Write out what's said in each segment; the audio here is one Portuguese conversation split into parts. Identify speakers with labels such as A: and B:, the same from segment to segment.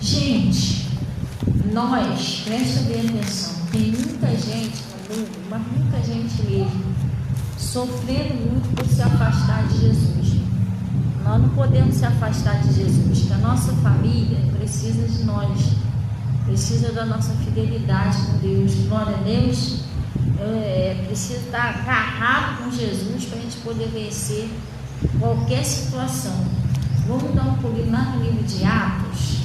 A: Gente, nós, presta bem atenção, tem muita gente no mundo, mas muita gente mesmo, sofrendo muito por se afastar de Jesus. Nós não podemos se afastar de Jesus, porque a nossa família precisa de nós, precisa da nossa fidelidade com Deus. Glória a Deus. Precisa estar agarrado com Jesus para a gente poder vencer qualquer situação. Vamos dar um pulinho lá no livro de Atos.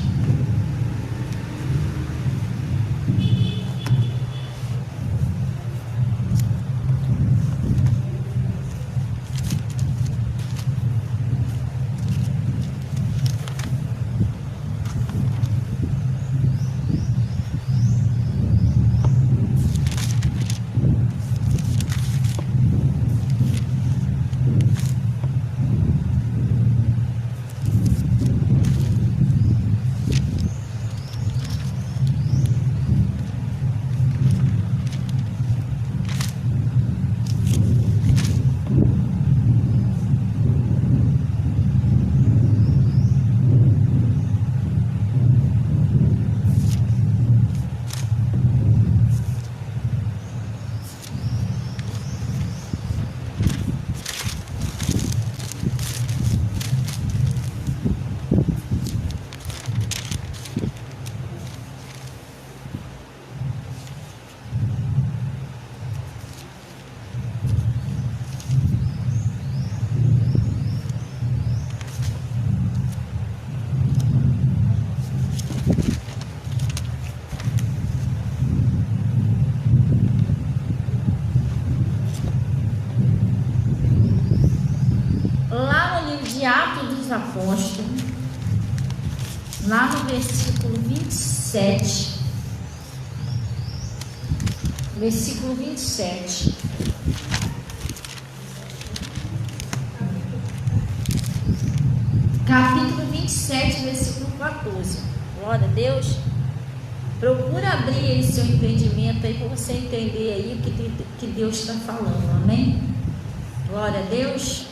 A: Apóstolos, lá no versículo 27, capítulo 27, versículo 14. Glória a Deus. Procura abrir aí seu entendimento aí para você entender aí o que Deus está falando, amém? Glória a Deus.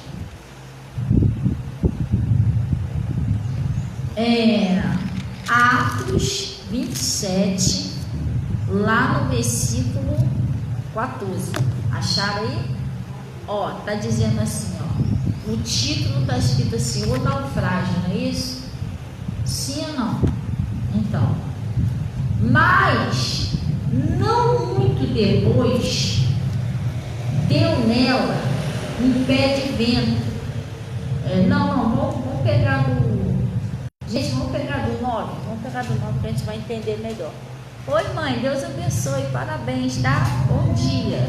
A: Atos 27, lá no versículo 14. Acharam aí? Tá dizendo assim, o título está escrito assim: o naufrágio, não é isso? Sim ou não? Então, mas não muito depois deu nela um pé de vento. Vamos pegar do... Gente, vamos pegar do 9. Vamos pegar do 9 que a gente vai entender melhor. Oi, mãe, Deus abençoe, parabéns, tá? Bom dia.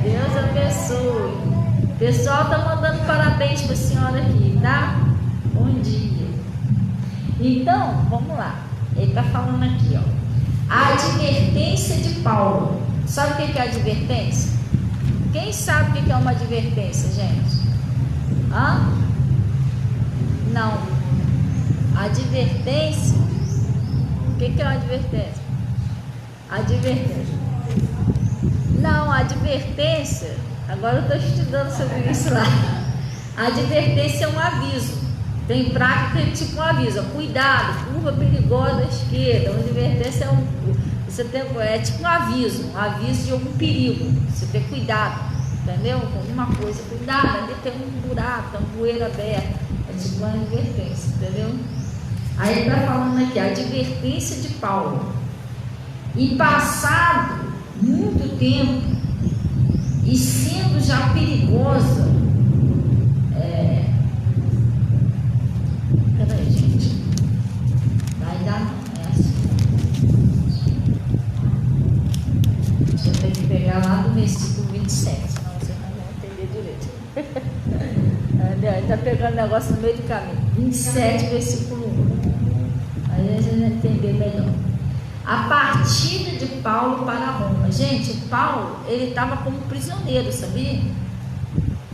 A: Deus abençoe. O pessoal tá mandando parabéns para a senhora aqui, tá? Bom dia. Então, vamos lá. Ele tá falando aqui, a advertência de Paulo. Sabe o que é advertência? Quem sabe o que é uma advertência, gente? Não. Advertência. O que é uma advertência? Advertência. Não, advertência. Agora eu estou estudando sobre isso lá. Advertência é um aviso. Tem prática tipo um aviso. Cuidado, curva perigosa à esquerda. Uma advertência é tipo um aviso de algum perigo. Você tem cuidado, entendeu? Com alguma coisa. Cuidado, ali tem um buraco, tem um bueiro aberto. É tipo uma advertência, entendeu? Aí ele está falando aqui, a advertência de Paulo. E passado muito tempo, e sendo já perigosa, peraí, gente, vai dar não, é assim. Você tem que pegar lá do versículo 27, senão você não vai entender direito. Está pegando o negócio no meio do caminho. 27, versículo 1. Aí a gente vai entender melhor. A partida de Paulo para Roma. Gente, Paulo, ele estava como prisioneiro, sabia?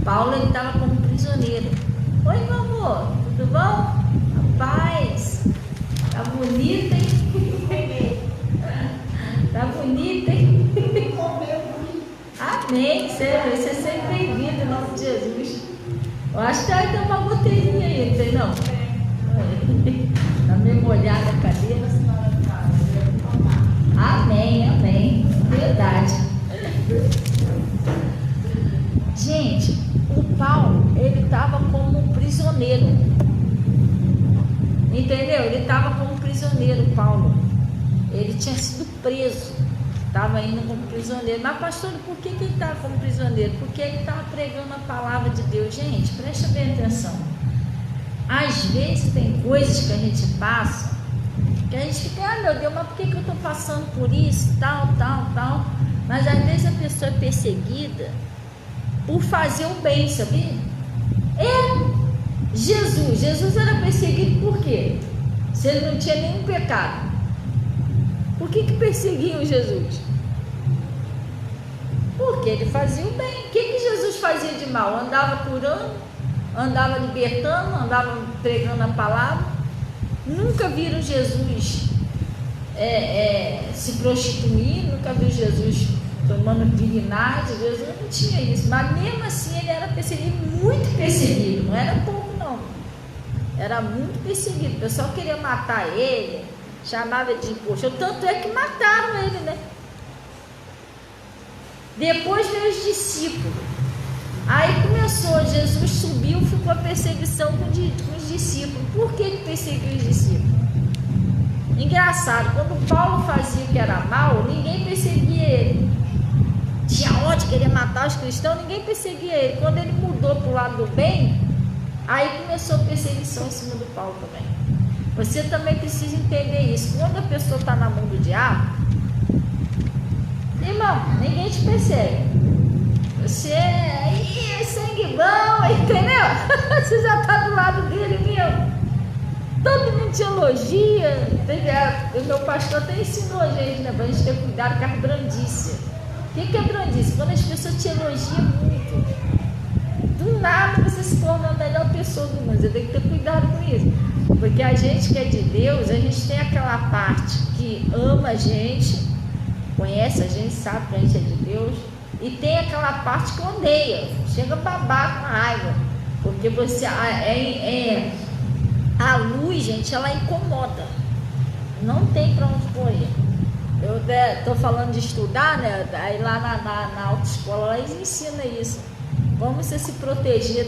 A: Paulo, ele estava como prisioneiro. Oi, meu amor, tudo bom? Rapaz, tá bonita, hein? Tá bonita, hein? Amém, você é sempre bem-vindo em nome de Jesus. Eu acho que vai ter uma goteirinha aí, não tem não? Está meio molhada a cadeira. Amém, amém. Verdade. Gente, o Paulo, ele estava como um prisioneiro. Entendeu? Ele estava como um prisioneiro, Paulo. Ele tinha sido preso. Estava indo como prisioneiro. Mas, pastor, por que ele estava como prisioneiro? Porque ele estava pregando a palavra de Deus. Gente, presta bem atenção. Às vezes tem coisas que a gente passa, que a gente fica, meu Deus, mas por que eu estou passando por isso, tal. Mas às vezes a pessoa é perseguida por fazer o bem, sabia? Jesus era perseguido por quê? Se ele não tinha nenhum pecado. Por que perseguiam Jesus? Porque ele fazia o bem. O que Jesus fazia de mal? Andava curando, andava libertando, andava pregando a palavra. Nunca viram Jesus se prostituir, nunca viram Jesus tomando divinagem. Jesus não tinha isso, mas mesmo assim ele era perseguido, muito perseguido, não era pouco não, era muito perseguido. O pessoal queria matar ele, chamava de impostor, tanto é que mataram ele, né? Depois veio os discípulos, aí começou, Jesus subiu, ficou a perseguição com os discípulos. Por que ele perseguiu os discípulos? Engraçado, quando Paulo fazia o que era mal, ninguém perseguia ele. Tinha ódio, queria matar os cristãos, ninguém perseguia ele. Quando ele mudou para o lado do bem, aí começou a perseguição em cima do Paulo também. Você também precisa entender isso. Quando a pessoa está na mão do diabo, irmão, ninguém te persegue. Você é sangue bom, entendeu? Você já está do lado dele mesmo. Todo mundo te elogia. O meu pastor até ensinou a gente, né? Para a gente ter cuidado com a brandice. O que é brandice? Quando as pessoas te elogiam muito, do nada você se torna a melhor pessoa do mundo. Você tem que ter cuidado com isso. Porque a gente que é de Deus, a gente tem aquela parte que ama a gente, conhece a gente, sabe que a gente é de Deus, e tem aquela parte que odeia, chega a babar com a raiva, porque você a luz, gente, ela incomoda, não tem para onde correr. Eu estou falando de estudar, né? Aí lá na autoescola eles ensinam isso, como você se proteger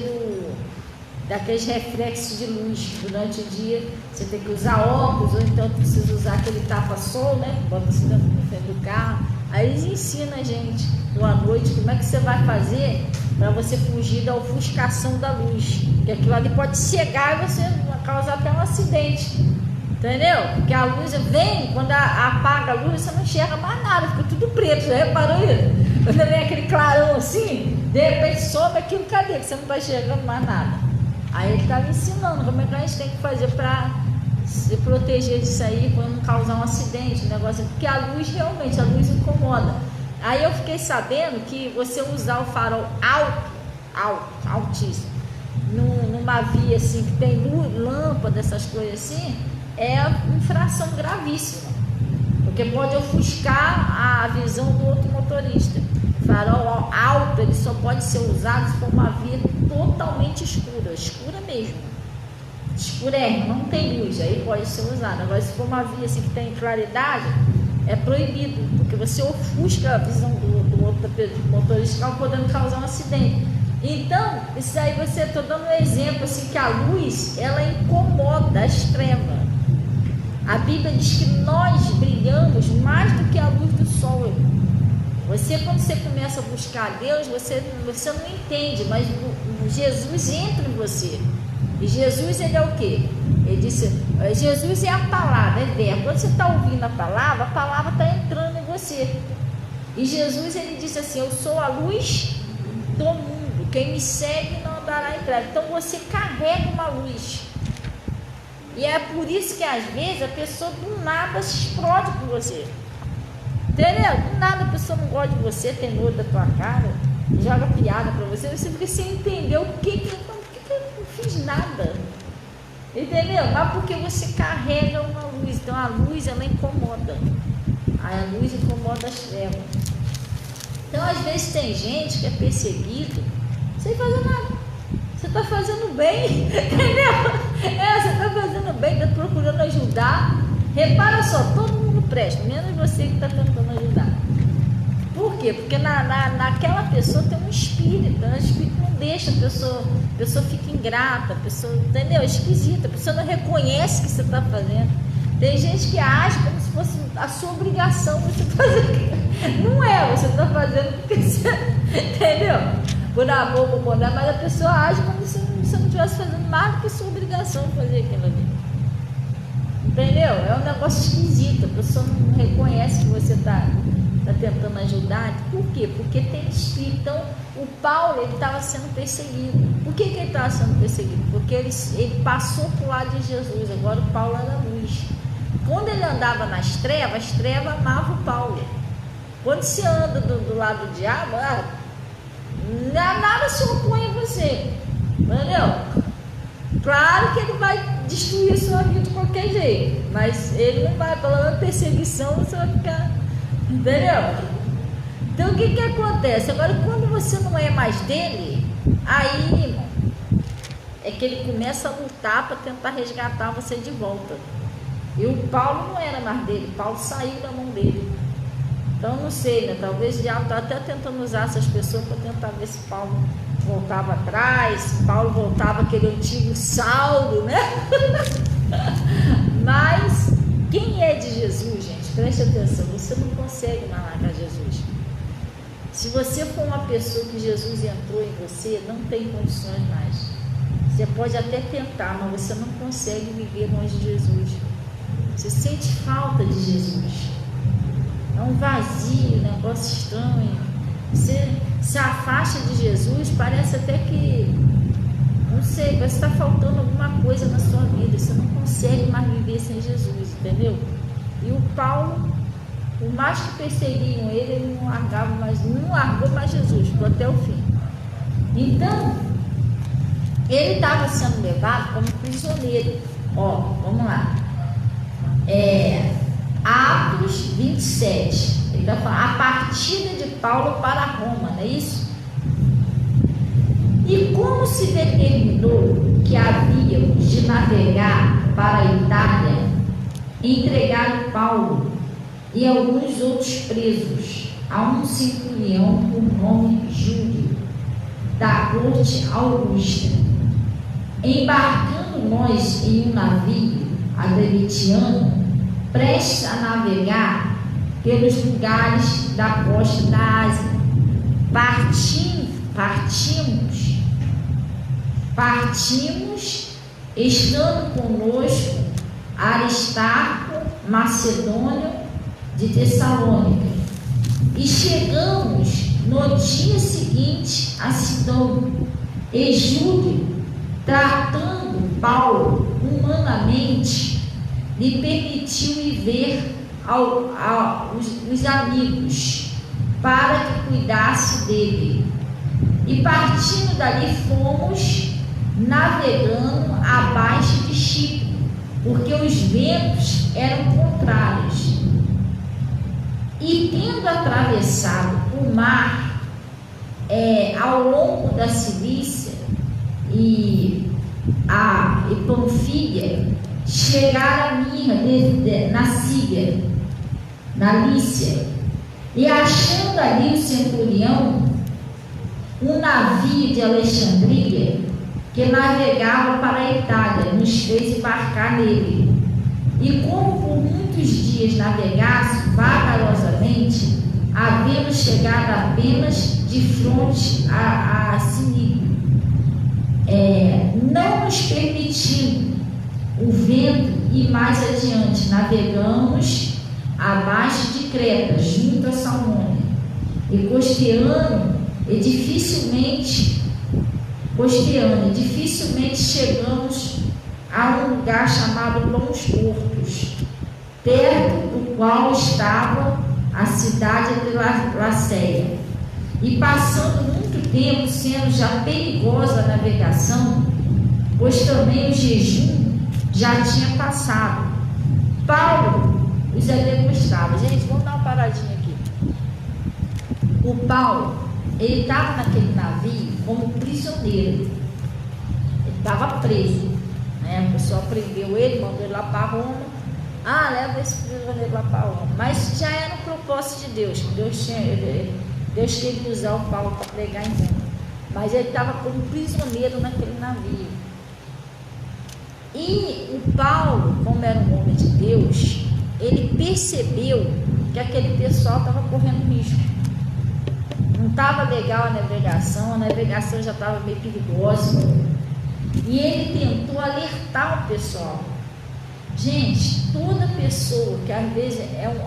A: daqueles reflexos de luz durante o dia. Você tem que usar óculos, ou então precisa usar aquele tapa-sol, né? Bota assim na frente do carro. Aí eles ensinam a gente, à noite, como é que você vai fazer para você fugir da ofuscação da luz. Porque aquilo ali pode cegar e você causar até um acidente. Entendeu? Porque a luz vem, quando apaga a luz, você não enxerga mais nada, fica tudo preto. Já reparou isso? Quando vem aquele clarão assim, de repente some aquilo, cadê? Que você não está enxergando mais nada. Aí ele está me ensinando como é que a gente tem que fazer para se proteger disso aí, para não causar um acidente, um negócio, porque a luz realmente, a luz incomoda. Aí eu fiquei sabendo que você usar o farol altíssimo, numa via assim, que tem luz, lâmpada, essas coisas assim, é infração gravíssima, porque pode ofuscar a visão do outro motorista. O farol alto, ele só pode ser usado se for uma via totalmente escura, escura mesmo, escurérrima, não tem luz, aí pode ser usado. Agora, se for uma via assim que tem claridade, é proibido, porque você ofusca a visão do outro motorista, podendo causar um acidente. Então, isso aí você, estou dando um exemplo assim, que a luz, ela incomoda as trevas. A Bíblia diz que nós brilhamos mais do que a luz do sol. Você, quando você começa a buscar Deus, você não entende, mas Jesus entra em você. E Jesus, ele é o quê? Ele disse, Jesus é a palavra, é verbo. Quando você está ouvindo a palavra está entrando em você. E Jesus, ele disse assim, eu sou a luz do mundo, quem me segue não andará em trevas. Então você carrega uma luz. E é por isso que às vezes a pessoa do nada se explode por você. Entendeu? Do nada a pessoa não gosta de você, tem nojo da tua cara, joga piada pra você, você fica sem entender o que eu não fiz nada. Entendeu? Mas porque você carrega uma luz. Então a luz, ela incomoda. A luz incomoda as trevas. Então às vezes tem gente que é perseguido sem fazer nada. Você está fazendo bem, entendeu? Você está fazendo bem, está procurando ajudar. Repara só, todo mundo presta, menos você que está tentando ajudar. Por quê? Porque naquela pessoa tem um espírito, o espírito não deixa, a pessoa fica ingrata, a pessoa, entendeu? É esquisita, a pessoa não reconhece o que você está fazendo. Tem gente que age como se fosse a sua obrigação você fazer. Não é, você está fazendo porque você, entendeu? Por amor, por bondade, mas a pessoa age como se você não estivesse fazendo mais do que sua obrigação fazer aquilo ali. Entendeu? É um negócio esquisito, a pessoa não reconhece que você está tentando ajudar. Por quê? Porque tem espírito. Então, o Paulo, ele estava sendo perseguido. Por que ele estava sendo perseguido? Porque ele passou por lado de Jesus. Agora o Paulo era luz. Quando ele andava nas trevas, as trevas amavam o Paulo. Quando você anda do lado do diabo, nada se opõe a você. Entendeu? Claro que ele vai destruir a sua vida de qualquer jeito, mas ele não vai, pela perseguição, você vai ficar, entendeu? Então o que acontece? Agora, quando você não é mais dele, aí, irmão, é que ele começa a lutar para tentar resgatar você de volta. E o Paulo não era mais dele, Paulo saiu da mão dele. Então não sei, né? Talvez o diabo está até tentando usar essas pessoas para tentar ver se Paulo voltava atrás, se Paulo voltava aquele antigo Saulo, né? Mas quem é de Jesus, gente, preste atenção, você não consegue mais largar Jesus. Se você for uma pessoa que Jesus entrou em você, não tem condições mais. Você pode até tentar, mas você não consegue viver longe de Jesus. Você sente falta de Jesus. É um vazio, um negócio estranho. Você se afasta de Jesus, parece até que, não sei, parece que está faltando alguma coisa na sua vida. Você não consegue mais viver sem Jesus, entendeu? E o Paulo, por mais que perseguiam ele não largou mais Jesus, ficou até o fim. Então, ele estava sendo levado como prisioneiro. Vamos lá. Atos 27. Ele vai falar a partida de Paulo para Roma, não é isso? E como se determinou que havíamos de navegar para a Itália, entregaram Paulo e alguns outros presos a um centurião por nome Júlio, da corte Augusta. Embarcando nós em um navio adramitiano, prestes a navegar pelos lugares da costa da Ásia, partimos, estando conosco Aristarco, Macedônio de Tessalônica, e chegamos no dia seguinte a Sidom. E Júlio, tratando Paulo humanamente, lhe permitiu ir ver os amigos para que cuidasse dele. E partindo dali fomos navegando abaixo de Chipre, porque os ventos eram contrários. E tendo atravessado o mar ao longo da Cilícia e Panfilha, chegaram a Mirra, na Lícia, e achando ali o centurião, um navio de Alexandria que navegava para a Itália, nos fez embarcar nele. E como por muitos dias navegasse vagarosamente, havendo chegado apenas de fronte a Cinício, não nos permitindo o vento ir mais adiante, navegamos abaixo de Creta, junto a Salmônia, e costeando, e dificilmente chegamos a um lugar chamado Bons Portos, perto do qual estava a cidade de Laceia. E passando muito tempo, sendo já perigosa a navegação, pois também o jejum já tinha passado, Paulo os demonstrava. Gente, vamos dar uma paradinha aqui. O Paulo, ele estava naquele navio como prisioneiro, ele estava preso, né? O pessoal prendeu ele, mandou ele lá para Roma. Ah, leva esse prisioneiro lá para Roma. Mas já era um propósito de Deus. Deus queria usar o Paulo para pregar em Roma. Mas ele estava como prisioneiro naquele navio. E o Paulo, como era um homem de Deus, ele percebeu que aquele pessoal estava correndo risco. Não estava legal a navegação já estava meio perigosa. E ele tentou alertar o pessoal. Gente, toda pessoa que às vezes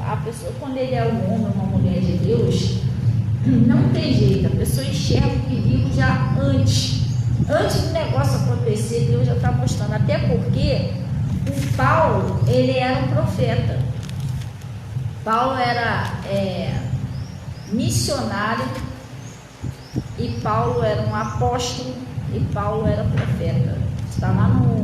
A: a pessoa, quando ele é um homem ou uma mulher de Deus, não tem jeito, a pessoa enxerga o perigo já antes do negócio acontecer. Deus já está mostrando, até porque o Paulo, ele era um profeta. Paulo era missionário, e Paulo era um apóstolo, e Paulo era profeta. Está lá no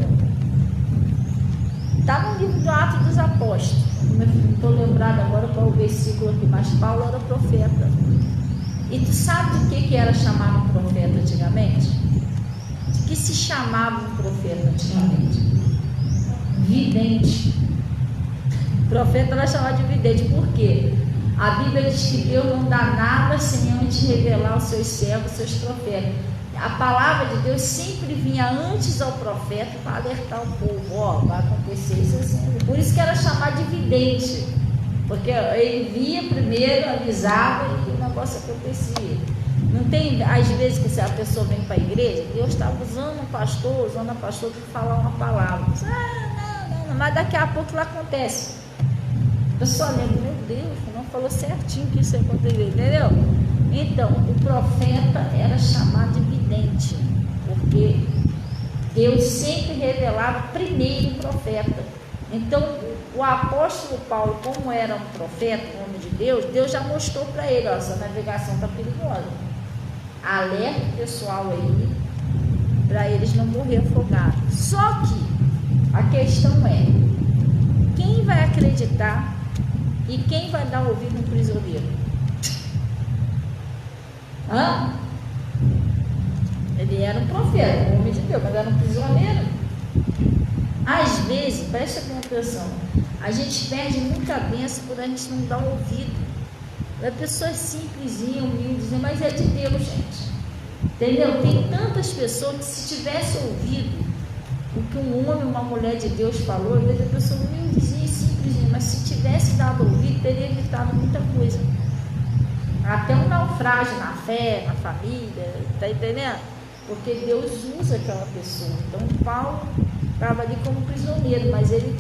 A: livro do Atos dos Apóstolos. Não estou lembrado agora qual o versículo aqui, mas Paulo era profeta. E tu sabe de que era chamado um profeta antigamente? De que se chamava um profeta antigamente? Vidente. O profeta era chamado de vidente. Por quê? A Bíblia diz que Deus não dá nada sem antes revelar aos seus servos, seus profetas. A palavra de Deus sempre vinha antes ao profeta para alertar o povo: vai acontecer isso assim. Por isso que era chamado de vidente, porque ele via primeiro, avisava e o negócio acontecia. Não tem, às vezes, que se a pessoa vem para a igreja, Deus está usando a pastor para falar uma palavra. Não, mas daqui a pouco lá acontece. A pessoa lembra: meu Deus, não falou certinho que isso ia acontecer, entendeu? Então, o profeta era chamado de vidente, porque Deus sempre revelava primeiro o profeta. Então, o apóstolo Paulo, como era um profeta, um homem de Deus, Deus já mostrou para ele: essa navegação está perigosa. Alerta o pessoal aí, para eles não morrer afogados. Só que a questão é: quem vai acreditar e quem vai dar ouvido no prisioneiro? Ele era um profeta, um homem de Deus, mas era um prisioneiro. Às vezes, preste atenção, a gente perde muita bênção por a gente não dar ouvido. É pessoas simplesinhas, humildes, mas é de Deus, gente. Entendeu? Tem tantas pessoas que, se tivesse ouvido o que um homem, uma mulher de Deus falou, às vezes a pessoa humildezinha, simplesinha, mas se tivesse dado ouvido, teria evitado muita coisa. Até um naufrágio na fé, na família, tá entendendo? Porque Deus usa aquela pessoa. Então Paulo estava ali como prisioneiro, mas ele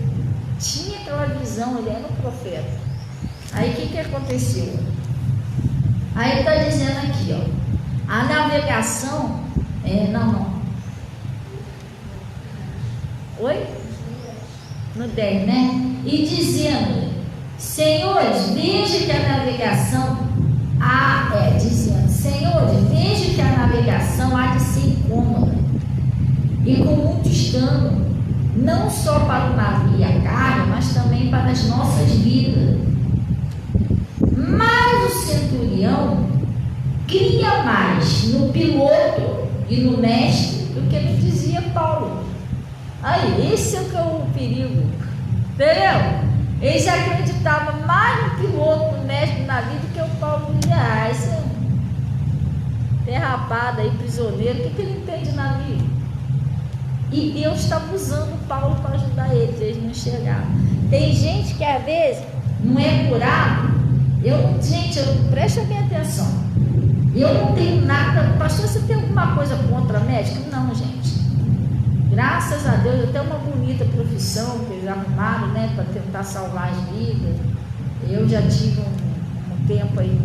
A: tinha aquela visão, ele era um profeta. Aí o que aconteceu? Aí está dizendo aqui, a navegação, Oi? No 10, né? E dizendo: senhores, veja que a navegação Senhores, veja que a navegação há de ser incômoda e com muito escândalo, não só para o navio e a carga, mas também para as nossas vidas. Mas o centurião cria mais no piloto e no mestre do que lhe dizia Paulo. Aí, esse é o perigo, entendeu? Eles acreditavam mais no piloto, no mestre do navio, do que o Paulo dizia. Esse é derrapado aí, prisioneiro, o que ele entende de navio? E Deus estava usando o Paulo para ajudar eles não enxergavam. Tem gente que às vezes não é curado. Presta bem atenção. Eu não tenho nada. Pastor, você tem alguma coisa contra médico? Não, gente. Graças a Deus, até uma bonita profissão que eles arrumaram, né, para tentar salvar as vidas. Eu já tive um tempo aí,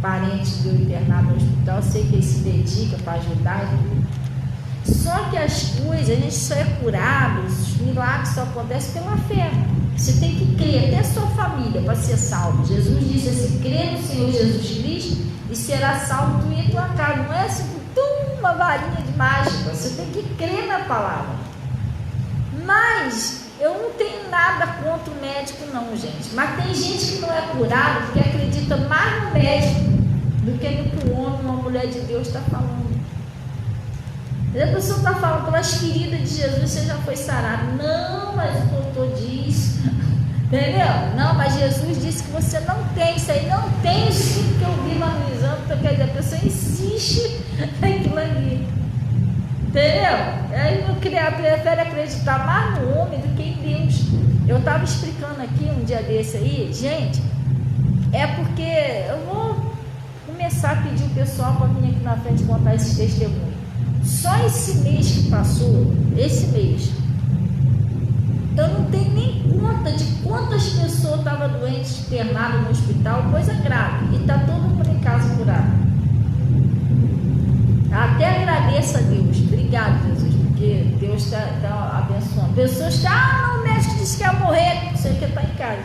A: parente meu internado no hospital, eu sei que ele se dedica para ajudar e tudo. Só que as coisas, a gente só é curado, os milagres só acontecem pela fé. Você tem que crer, até a sua família, para ser salvo. Jesus disse assim: crê no Senhor Jesus Cristo e será salvo tu e a tua casa. Não é assim, uma varinha de mágica. Você tem que crer na palavra. Mas eu não tenho nada contra o médico não, gente. Mas tem gente que não é curado porque acredita mais no médico do que no que o homem, uma mulher de Deus está falando. A pessoa está falando pelas feridas de Jesus, você já foi sarado. Não, mas o doutor disse. Entendeu? Não, mas Jesus disse que você não tem. Isso aí não tem sim que eu vi lá no exame. Então, quer dizer, a pessoa insiste naquilo ali. Entendeu? Aí eu prefere acreditar mais no homem do que em Deus. Eu estava explicando aqui um dia desse aí, gente, é porque eu vou começar a pedir o pessoal para vir aqui na frente contar esses testemunhos. Só esse mês que passou, esse mês, eu não tenho nem conta de quantas pessoas estavam doentes, internadas no hospital, coisa grave, e está todo mundo em casa curado. Até agradeço a Deus, obrigado Jesus, porque Deus está abençoando. Pessoas que, o médico disse que ia morrer, não sei o que, está em casa.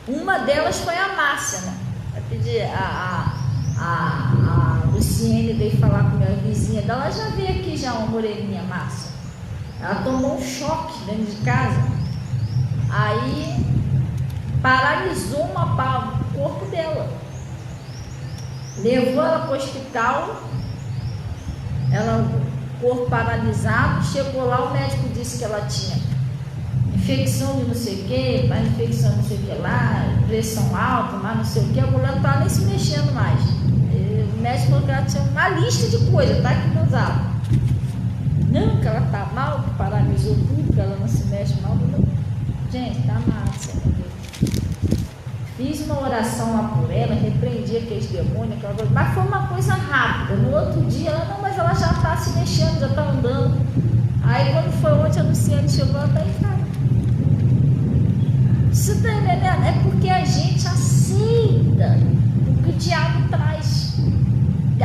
A: Uma delas foi a Márcia, né? Eu pedi a Luciene veio falar com minha vizinha dela, já veio aqui já uma moreninha Márcia. Ela tomou um choque dentro de casa, aí paralisou o corpo dela. Levou ela para o hospital, ela, corpo paralisado, chegou lá, o médico disse que ela tinha infecção de não sei o que, mais infecção de não sei o que lá, pressão alta, mais não sei o que, a mulher não estava nem se mexendo mais. O médico falou que ela tinha uma lista de coisas, tá, que não usava. Não, que ela está mal, que paralisou tudo, que ela não se mexe mal. Não. Gente, tá massa, meu Deus. Fiz uma oração lá por ela, repreendi aqueles demônios, mas foi uma coisa rápida. No outro dia, ela, não, mas ela já está se mexendo, já está andando. Aí quando foi ontem, a Luciane chegou, ela está em casa. Você está entendendo? É porque a gente aceita o que o diabo traz.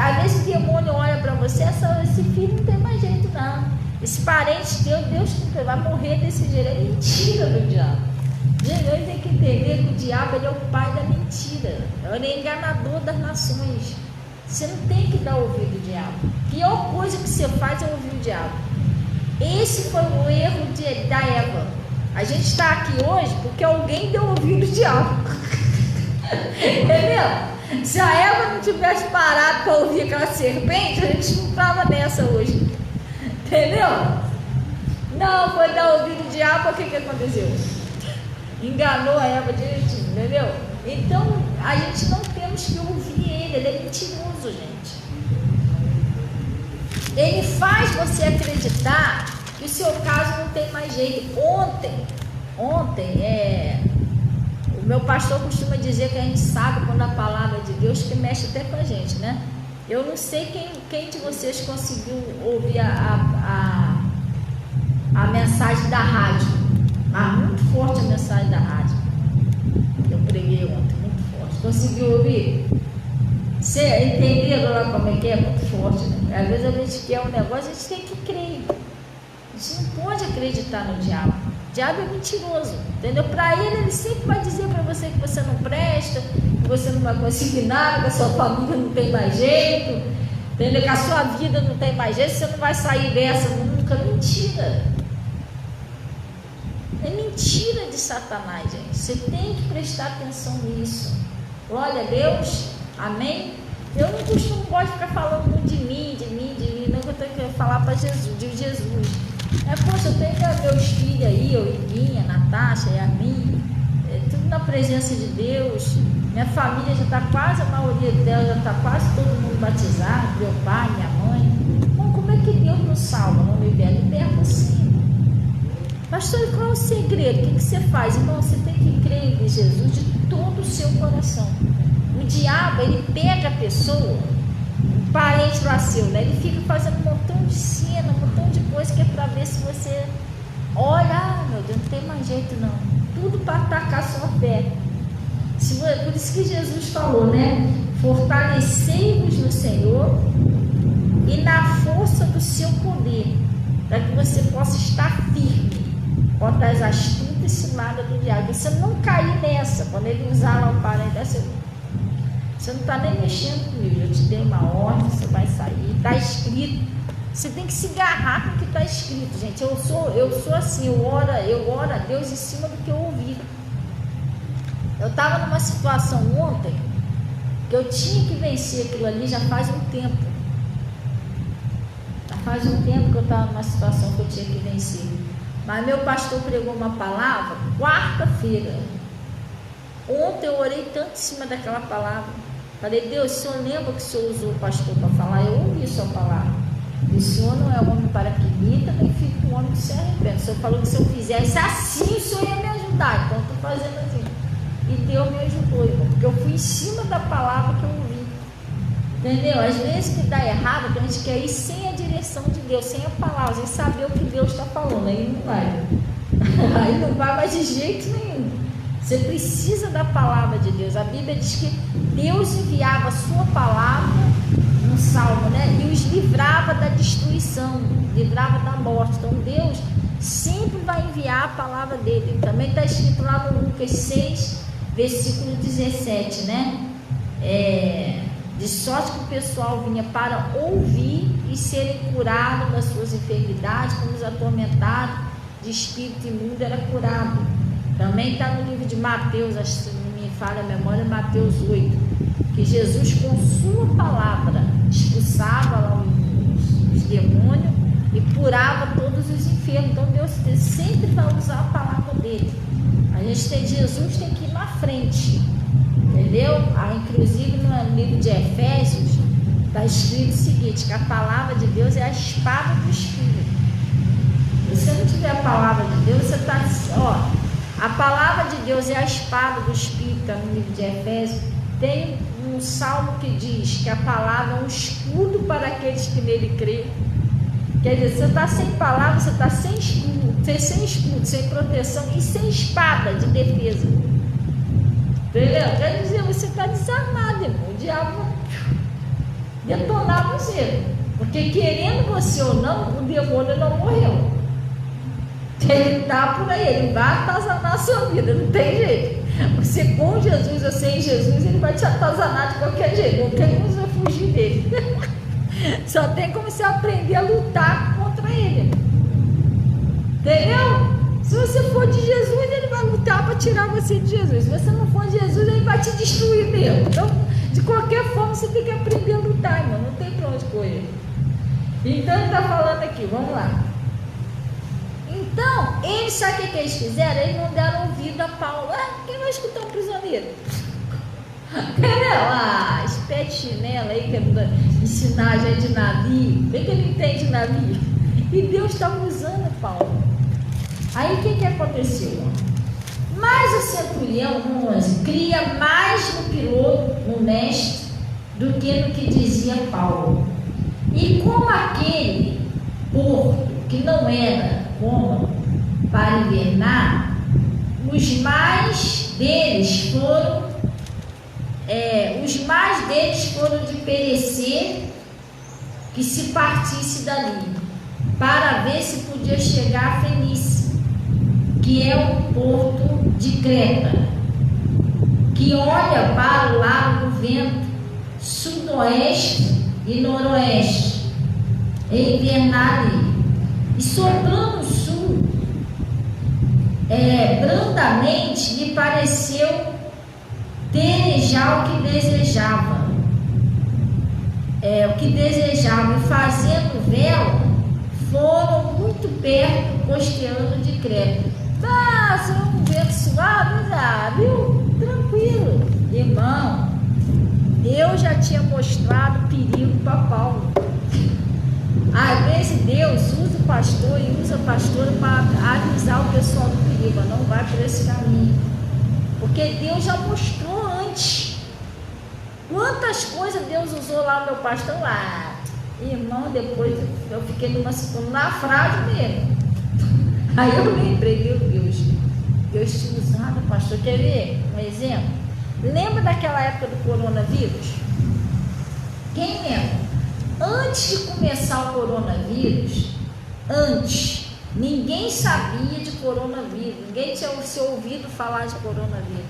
A: Às vezes o demônio olha para você, esse filho não tem mais jeito não. Esse parente teu, Deus vai morrer desse jeito. É mentira do diabo. Gente, eu tenho que entender que o diabo ele é o pai da mentira. Ele é enganador das nações. Você não tem que dar ouvido ao diabo. A pior coisa que você faz é ouvir o diabo. Esse foi o erro da Eva. A gente está aqui hoje porque alguém deu ouvido ao diabo. Entendeu? Se a Eva não tivesse parado para ouvir aquela serpente, a gente não estava nessa hoje. Entendeu? Não, foi dar ouvido ao diabo, o que aconteceu? Enganou a Eva direitinho, entendeu? Então, a gente não temos que ouvir ele é mentiroso, gente. Ele faz você acreditar que o seu caso não tem mais jeito. Ontem, o meu pastor costuma dizer que a gente sabe quando a palavra de Deus que mexe até com a gente, né? Eu não sei quem de vocês conseguiu ouvir a mensagem da rádio, mas muito forte a mensagem da rádio. Eu preguei ontem, muito forte. Conseguiu ouvir? Você entendeu lá como é que é? Muito forte, né? Às vezes a gente quer um negócio, a gente tem que crer. A gente não pode acreditar no diabo. O diabo é mentiroso, entendeu? Para ele sempre vai dizer para você que você não presta, que você não vai conseguir nada, que a sua família não tem mais jeito, entendeu? Que a sua vida não tem mais jeito, você não vai sair dessa nunca. Mentira. É mentira de Satanás, gente. Você tem que prestar atenção nisso. Glória a Deus. Amém? Eu não gosto de ficar falando muito de mim, não, que eu tenho que falar para Jesus, de Jesus. Poxa, eu tenho meus filhos aí, eu, Iguinha, Natasha, Yasmin, tudo na presença de Deus. Minha família já está quase, a maioria dela já está quase todo mundo batizado, meu pai, minha mãe. Bom, como é que Deus nos salva, não liberta? Liberta sim. Pastor, qual é o segredo? O que você faz? Irmão, você tem que crer em Jesus de todo o seu coração. O diabo, ele pega a pessoa, um parente lá seu, né? Ele fica fazendo um montão de cena, um montão de coisa que é para ver se você olha, meu Deus, não tem mais jeito não. Tudo para atacar a sua fé. Por isso que Jesus falou, né? Fortalecei-vos no Senhor e na força do seu poder, para que você possa estar firme contra as astutas ciladas do diabo. Você não cair nessa, quando ele usar lá o parente, você não está nem mexendo comigo, eu te dei uma ordem, você vai sair, está escrito. Você tem que se agarrar com o que está escrito, gente. Eu sou assim, eu oro a Deus em cima do que eu ouvi. Eu estava numa situação ontem que eu tinha que vencer aquilo ali já faz um tempo. faz um tempo que eu estava numa situação que eu tinha que vencer. Mas meu pastor pregou uma palavra, quarta-feira. Ontem eu orei tanto em cima daquela palavra. Falei, Deus, o Senhor lembra que o Senhor usou o pastor para falar? Eu ouvi sua palavra. E o Senhor não é homem para que imita, nem filho do homem que se arrepende. O Senhor falou que se eu fizesse assim, o Senhor ia me ajudar. Então eu estou fazendo assim. E Deus me ajudou, irmão, porque eu fui em cima da palavra que eu ouvi. Entendeu? Às vezes que dá errado, que a gente quer ir sem a direção de Deus, sem a palavra, sem saber o que Deus está falando. Aí não vai. Aí não vai mais de jeito nenhum. Você precisa da palavra de Deus. A Bíblia diz que Deus enviava a sua palavra, no Salmo, né? E os livrava da destruição, livrava da morte. Então Deus sempre vai enviar a palavra dele. Também está escrito lá no Lucas 6, versículo 17, né? De sorte que o pessoal vinha para ouvir e serem curados das suas enfermidades, como os atormentados de espírito imundo era curado. Também está no livro de Mateus, acho que se não me falha a memória, Mateus 8, que Jesus com sua palavra expulsava lá os demônios e curava todos os enfermos. Então Deus sempre vai usar a palavra dele. Jesus tem que ir na frente, entendeu? Inclusive no livro de Efésios está escrito o seguinte, que a palavra de Deus é a espada do Espírito. Se você não tiver a palavra de Deus, você está... A palavra de Deus é a espada do Espírito, no livro de Efésios. Tem um salmo que diz que a palavra é um escudo para aqueles que nele creem. Quer dizer, você está sem palavra, você está sem escudo, sem proteção e sem espada de defesa. Entendeu? Quer dizer, você está desarmado, irmão. O diabo vai detonar você. Porque querendo você ou não, o demônio não morreu. Ele está por aí, ele vai atazanar a sua vida, não tem jeito. Você com Jesus ou sem Jesus, ele vai te atazanar de qualquer jeito, não tem como você fugir dele. Só tem como você aprender a lutar contra ele. Entendeu? Se você for de Jesus, ele vai lutar para tirar você de Jesus. Se você não for de Jesus, ele vai te destruir mesmo. Então, de qualquer forma, você tem que aprender a lutar, irmão, não tem para onde correr. Então, ele está falando aqui, vamos lá. Então, eles, sabe o que eles fizeram? Eles não deram ouvido a Paulo. Quem vai escutar um prisioneiro? Entendeu? Espete chinela aí, que ensinar gente de navio. Vê que ele entende de navio. E Deus estava usando Paulo. Aí o que aconteceu? Mas o centurião, no 11, cria mais no piloto, no mestre, do que no que dizia Paulo. E como aquele porto, que não era como para invernar, os mais deles foram de perecer, que se partisse dali, para ver se podia chegar a Fenícia, que é o porto de Creta, que olha para o lado do vento sudoeste e noroeste, e invernar ali. E soprando o sul, brandamente lhe pareceu ter já o que desejava. E fazendo vela, foram muito perto, costeando de Creta. Só um vento suave, viu? Tranquilo. Irmão, Deus já tinha mostrado perigo para Paulo. Às vezes Deus usa o pastor e usa a pastora para avisar o pessoal do perigo, não vai por esse caminho, porque Deus já mostrou antes. Quantas coisas Deus usou lá no meu pastor lá, irmão, depois eu fiquei numa frase mesmo. Aí eu lembrei, meu Deus te usava, pastor. Quer ver um exemplo? Lembra daquela época do coronavírus? Quem lembra? Antes de começar o coronavírus, ninguém sabia de coronavírus, ninguém tinha se ouvido falar de coronavírus.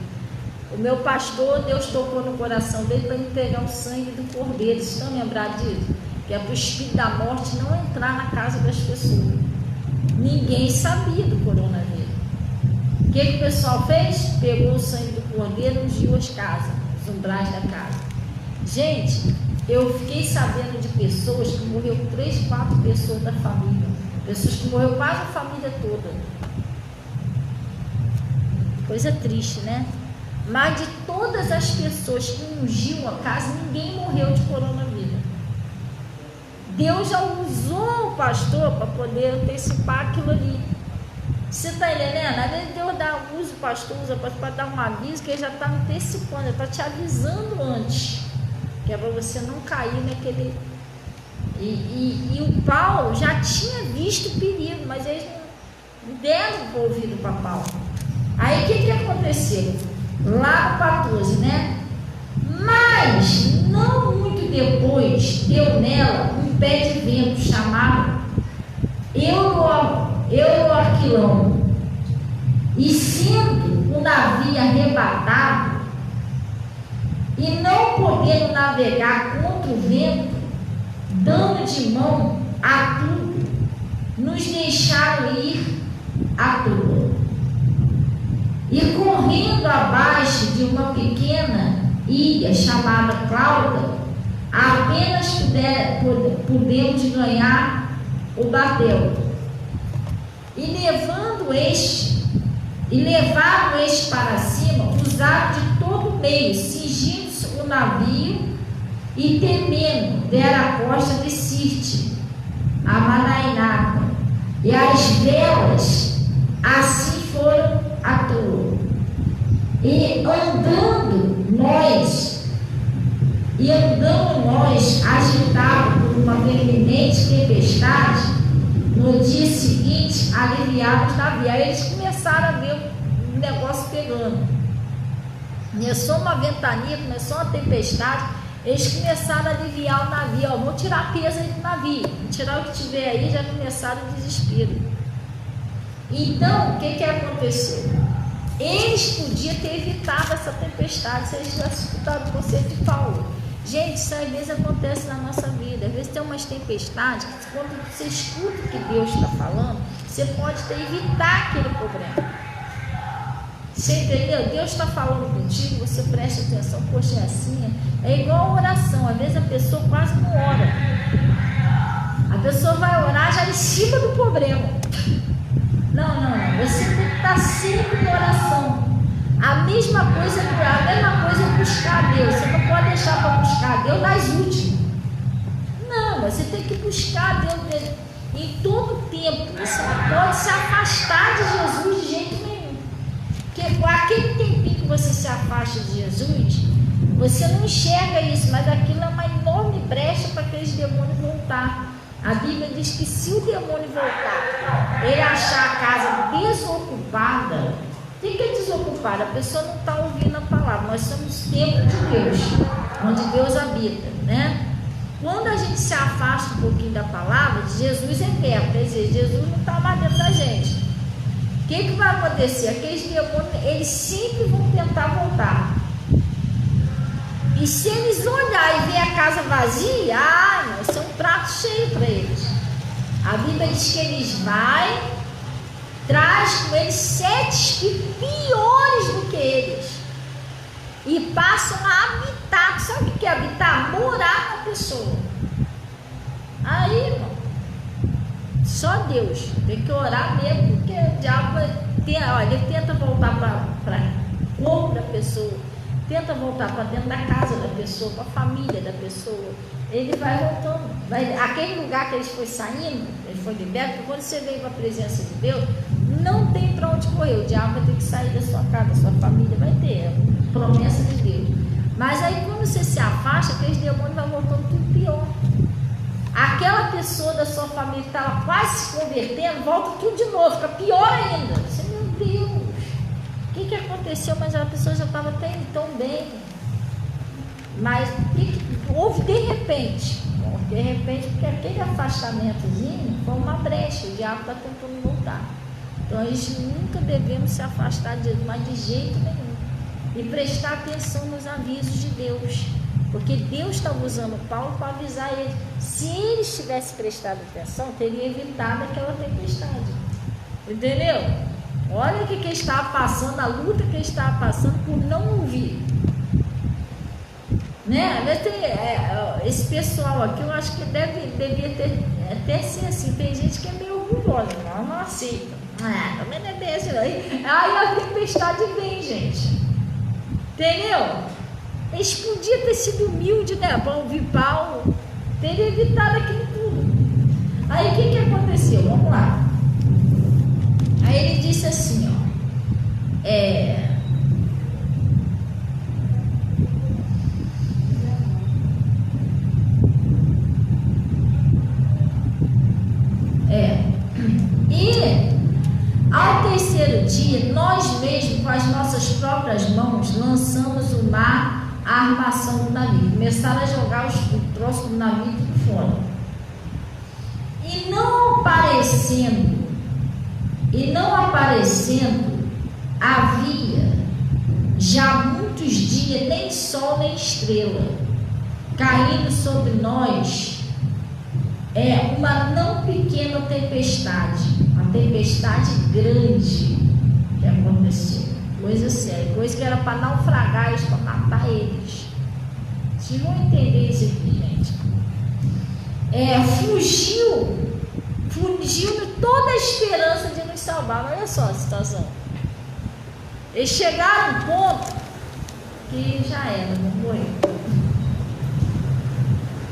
A: O meu pastor, Deus tocou no coração dele para entregar o sangue do cordeiro. Vocês estão lembrados disso? Que é para o espírito da morte não entrar na casa das pessoas. Ninguém sabia do coronavírus. O que o pessoal fez? Pegou o sangue do cordeiro e ungiu as casas, os umbrais da casa. Gente, eu fiquei sabendo de pessoas que morreu 3, 4 pessoas da família. Pessoas que morreu quase a família toda. Coisa triste, né? Mas de todas as pessoas que ungiu a casa, ninguém morreu de coronavírus. Deus já usou o pastor para poder antecipar aquilo ali. Você está entendendo? Às vezes Deus usa o pastor, usa para dar um aviso que ele já está antecipando, ele está te avisando antes, que é para você não cair naquele... E o Paulo já tinha visto o perigo, mas eles não deram o ouvido para Paulo. Aí o que aconteceu? Lá no 14, né? Mas não muito depois deu nela um pé de vento chamado Euroquilão, e sendo o navio arrebatado e não podendo navegar contra o vento, dando de mão a tudo, nos deixaram ir à toa. E correndo abaixo de uma pequena ilha chamada Clauda, apenas pudemos ganhar o batel. E levaram este para cima, usaram de todo meio, cingindo-se o navio e temendo deram a costa de Sirte, a Manainaca, e as velas assim foram à toa. E andando nós, agitados por uma veemente tempestade, no dia seguinte, aliviados na via. Aí eles começaram a ver o negócio pegando. Começou uma ventania, começou uma tempestade. Eles começaram a aliviar o navio. Ó, vou tirar peso aí do navio. Vou tirar o que tiver aí, já começaram o desespero. Então, o que aconteceu? Eles podiam ter evitado essa tempestade se eles tivessem escutado o conselho de Paulo. Gente, isso às vezes acontece na nossa vida. Às vezes tem umas tempestades que, quando você escuta o que Deus está falando, você pode evitar aquele problema. Você entendeu? Deus está falando contigo, você presta atenção. Poxa, é assim. É igual a oração. Às vezes a pessoa quase não ora. A pessoa vai orar já em cima do problema. Não. Você tem que estar sempre em oração. A mesma coisa é buscar a Deus. Você não pode deixar para buscar a Deus nas últimas. Não, você tem que buscar a Deus em todo tempo. Você não pode se afastar de Jesus de jeito nenhum. Porque aquele tempinho que você se afasta de Jesus, você não enxerga isso, mas aquilo é uma enorme brecha para aqueles demônios voltar. A Bíblia diz que se o demônio voltar, ele achar a casa desocupada, o que é desocupada? A pessoa não está ouvindo a palavra. Nós somos templo de Deus, onde Deus habita, né? Quando a gente se afasta um pouquinho da palavra, Jesus é perto, quer dizer, Jesus não está mais dentro da gente. O que vai acontecer? Aqueles demônios, eles sempre vão tentar voltar. E se eles olharem e ver a casa vazia, isso é um prato cheio para eles. A Bíblia diz que eles traz com eles 7 piores do que eles. E passam a habitar. Sabe o que é habitar? Morar na pessoa. Aí, irmão, só Deus. Tem que orar mesmo, porque o diabo ele tenta voltar para o corpo da pessoa. Tenta voltar para dentro da casa da pessoa, para a família da pessoa. Ele vai voltando. Aquele lugar que ele foi saindo, ele foi liberto, porque quando você veio para a presença de Deus, não tem para onde correr. O diabo vai ter que sair da sua casa, da sua família, vai ter. É promessa de Deus. Mas aí quando você se afasta, aqueles demônios vão voltando tudo pior. Aquela pessoa da sua família que estava quase se convertendo, volta tudo de novo, fica pior ainda. Você, meu Deus, o que aconteceu? Mas a pessoa já estava tão bem. Mas houve de repente, porque aquele afastamentozinho foi uma brecha, o diabo está tentando voltar. Então, nós nunca devemos se afastar de Deus, mas de jeito nenhum. E prestar atenção nos avisos de Deus, porque Deus estava usando Paulo para avisar ele. Se ele tivesse prestado atenção, teria evitado aquela tempestade. Entendeu? Olha o que ele estava passando, a luta que ele estava passando por não ouvir. né? Às vezes tem, esse pessoal aqui, eu acho que devia ter até ser assim. Tem gente que é meio orgulhosa, não aceita. Também não é bem assim, não. Aí a tempestade vem, gente. Entendeu? Eles podiam ter sido humildes, né? Para ouvir Paulo, teria evitado aquilo tudo. Aí o que aconteceu? Vamos lá. Aí ele disse assim, ó. E ao terceiro dia, nós mesmos, com as nossas próprias mãos, lançamos o mar à armação do navio. Começaram a jogar os troços do navio tudo fora. E não aparecendo, havia já muitos dias, nem sol nem estrela, caindo sobre nós uma não pequena tempestade, uma tempestade grande que aconteceu, coisa séria, coisa que era para naufragar eles, para matar eles. Vocês vão entender isso aqui, gente. Fugiu de toda a esperança de nos salvar. Olha só a situação. Eles chegaram a um ponto que já era, não morreu.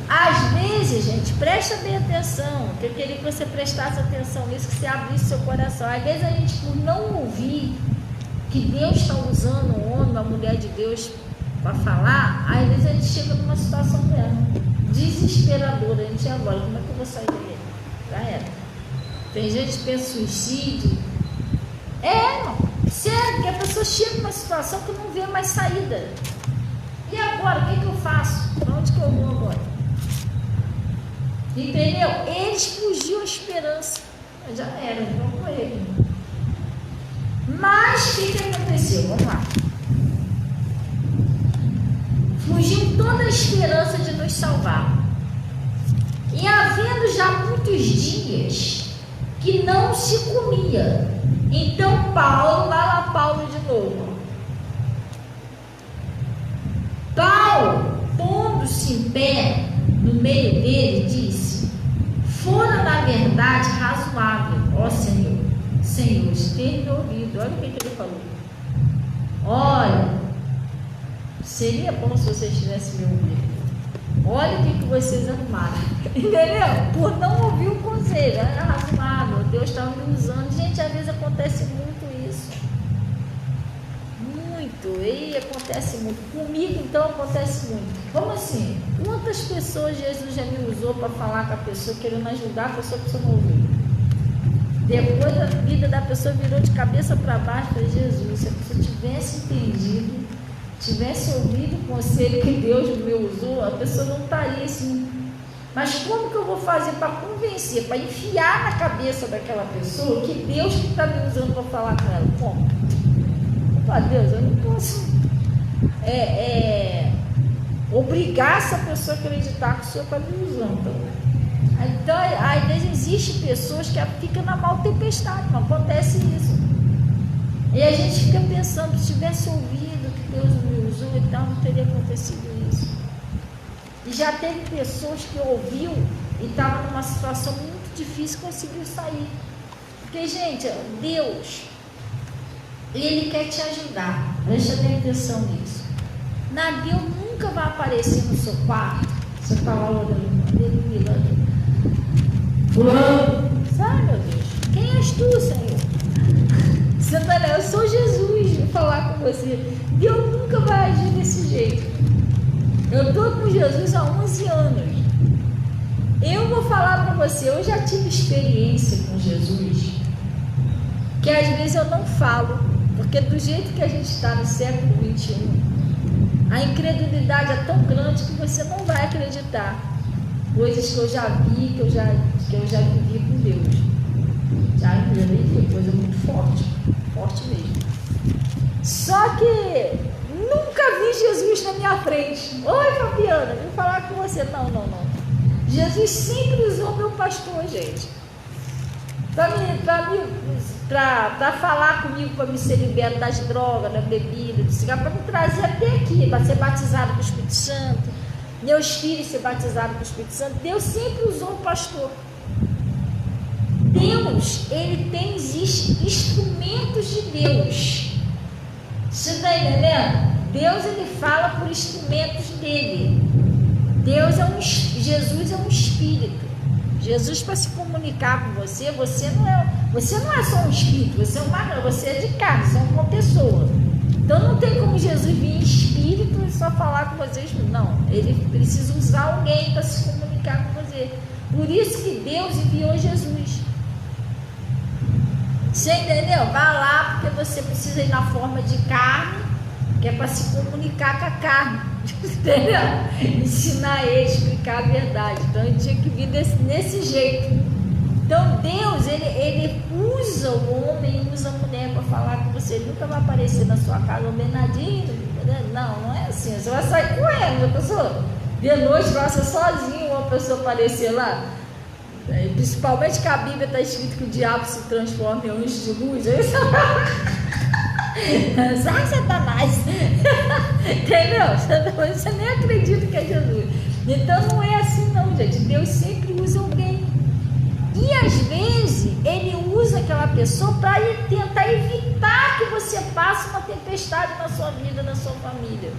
A: Às vezes, gente, presta bem atenção, que eu queria que você prestasse atenção nisso, que você abrisse seu coração. Às vezes a gente, por não ouvir que Deus está usando o homem, a mulher de Deus para falar, às vezes a gente chega numa situação desesperadora. A gente, agora, como é que eu vou sair dele? Já era. Tem gente que pensa em suicídio. Sério, que a pessoa chega numa situação que não vê mais saída. E agora, o que eu faço? Para onde que eu vou agora? Entendeu? Eles fugiam a esperança. Já era, não foi ele. Mas o que aconteceu? Vamos lá. Fugiu toda a esperança de nos salvar. E havendo já muitos dias que não se comia. Então Paulo, vai lá Paulo de novo. Paulo, pondo-se em pé no meio dele, disse: fora na verdade razoável, ó Senhor, ter me ouvido. Olha o que ele falou. Olha, seria bom se vocês tivessem me ouvido. Olha o que vocês arrumaram. Entendeu? Por não ouvir o conselho. Era razoável, Deus estava me usando. Gente, às vezes acontece muito isso. Muito. E acontece muito. Comigo, então, acontece muito. Como assim? Quantas pessoas Jesus já me usou para falar com a pessoa, querendo ajudar a pessoa não ouviu? Depois a vida da pessoa virou de cabeça para baixo. Falei, Jesus, se a pessoa tivesse entendido, tivesse ouvido o conselho que Deus me usou, a pessoa não estaria assim. Mas como que eu vou fazer para convencer, para enfiar na cabeça daquela pessoa que Deus que está me usando para falar com ela? Como? Deus, eu não posso obrigar essa pessoa a acreditar que o Senhor está me usando. Então, às vezes existem pessoas que ficam na mal tempestade, não acontece isso. E a gente fica pensando, se tivesse ouvido que Deus me usou e tal, não teria acontecido isso. E já teve pessoas que ouviu e estavam numa situação muito difícil e conseguiu sair. Porque, gente, Deus, Ele quer te ajudar. Presta atenção nisso. Deus nunca vai aparecer no seu quarto. Você está lá orando, aleluia. Sabe, meu Deus? Quem és tu, Senhor? Santana, eu sou Jesus, vou falar com você. Deus nunca vai agir desse jeito. Eu estou com Jesus há 11 anos. Eu vou falar para você, eu já tive experiência com Jesus, que às vezes eu não falo, porque do jeito que a gente está no século 21, a incredulidade é tão grande que você não vai acreditar. Coisas que eu já vi, que eu já vivi com Deus. Já vi coisa muito forte mesmo. Só que nunca vi Jesus na minha frente. Oi, Fabiana, vim falar com você. Não. Jesus sempre usou meu pastor, gente. para falar comigo, para me ser liberto das drogas, da bebida, do cigarro, para me trazer até aqui, para ser batizado com o Espírito Santo, meus filhos ser batizados com o Espírito Santo. Deus sempre usou o pastor. Deus, ele tem instrumentos de Deus. Você está entendendo? Deus, ele fala por instrumentos dele. Jesus é um espírito. Jesus, para se comunicar com você, você não é só um espírito, você é de carne, você é uma pessoa. Então não tem como Jesus vir em espírito e só falar com vocês. Não, ele precisa usar alguém para se comunicar com você. Por isso que Deus enviou Jesus. Você entendeu? Vá lá, porque você precisa ir na forma de carne, que é para se comunicar com a carne. Entendeu? Ensinar ele, explicar a verdade. Então ele tinha que vir nesse jeito. Então Deus, ele usa o homem, usa a mulher para falar com você. Ele nunca vai aparecer na sua casa, o Bernardino. Não é assim. Você vai sair correndo, a pessoa. De noite, vai ser sozinho uma pessoa aparecer lá. Principalmente que a Bíblia está escrito que o diabo se transforma em anjo de luz. Sai, Satanás. Entendeu? Você nem acredita que é Jesus. Então não é assim não, gente. Deus sempre usa alguém. E às vezes ele usa aquela pessoa para tentar evitar que você passe uma tempestade na sua vida, na sua família.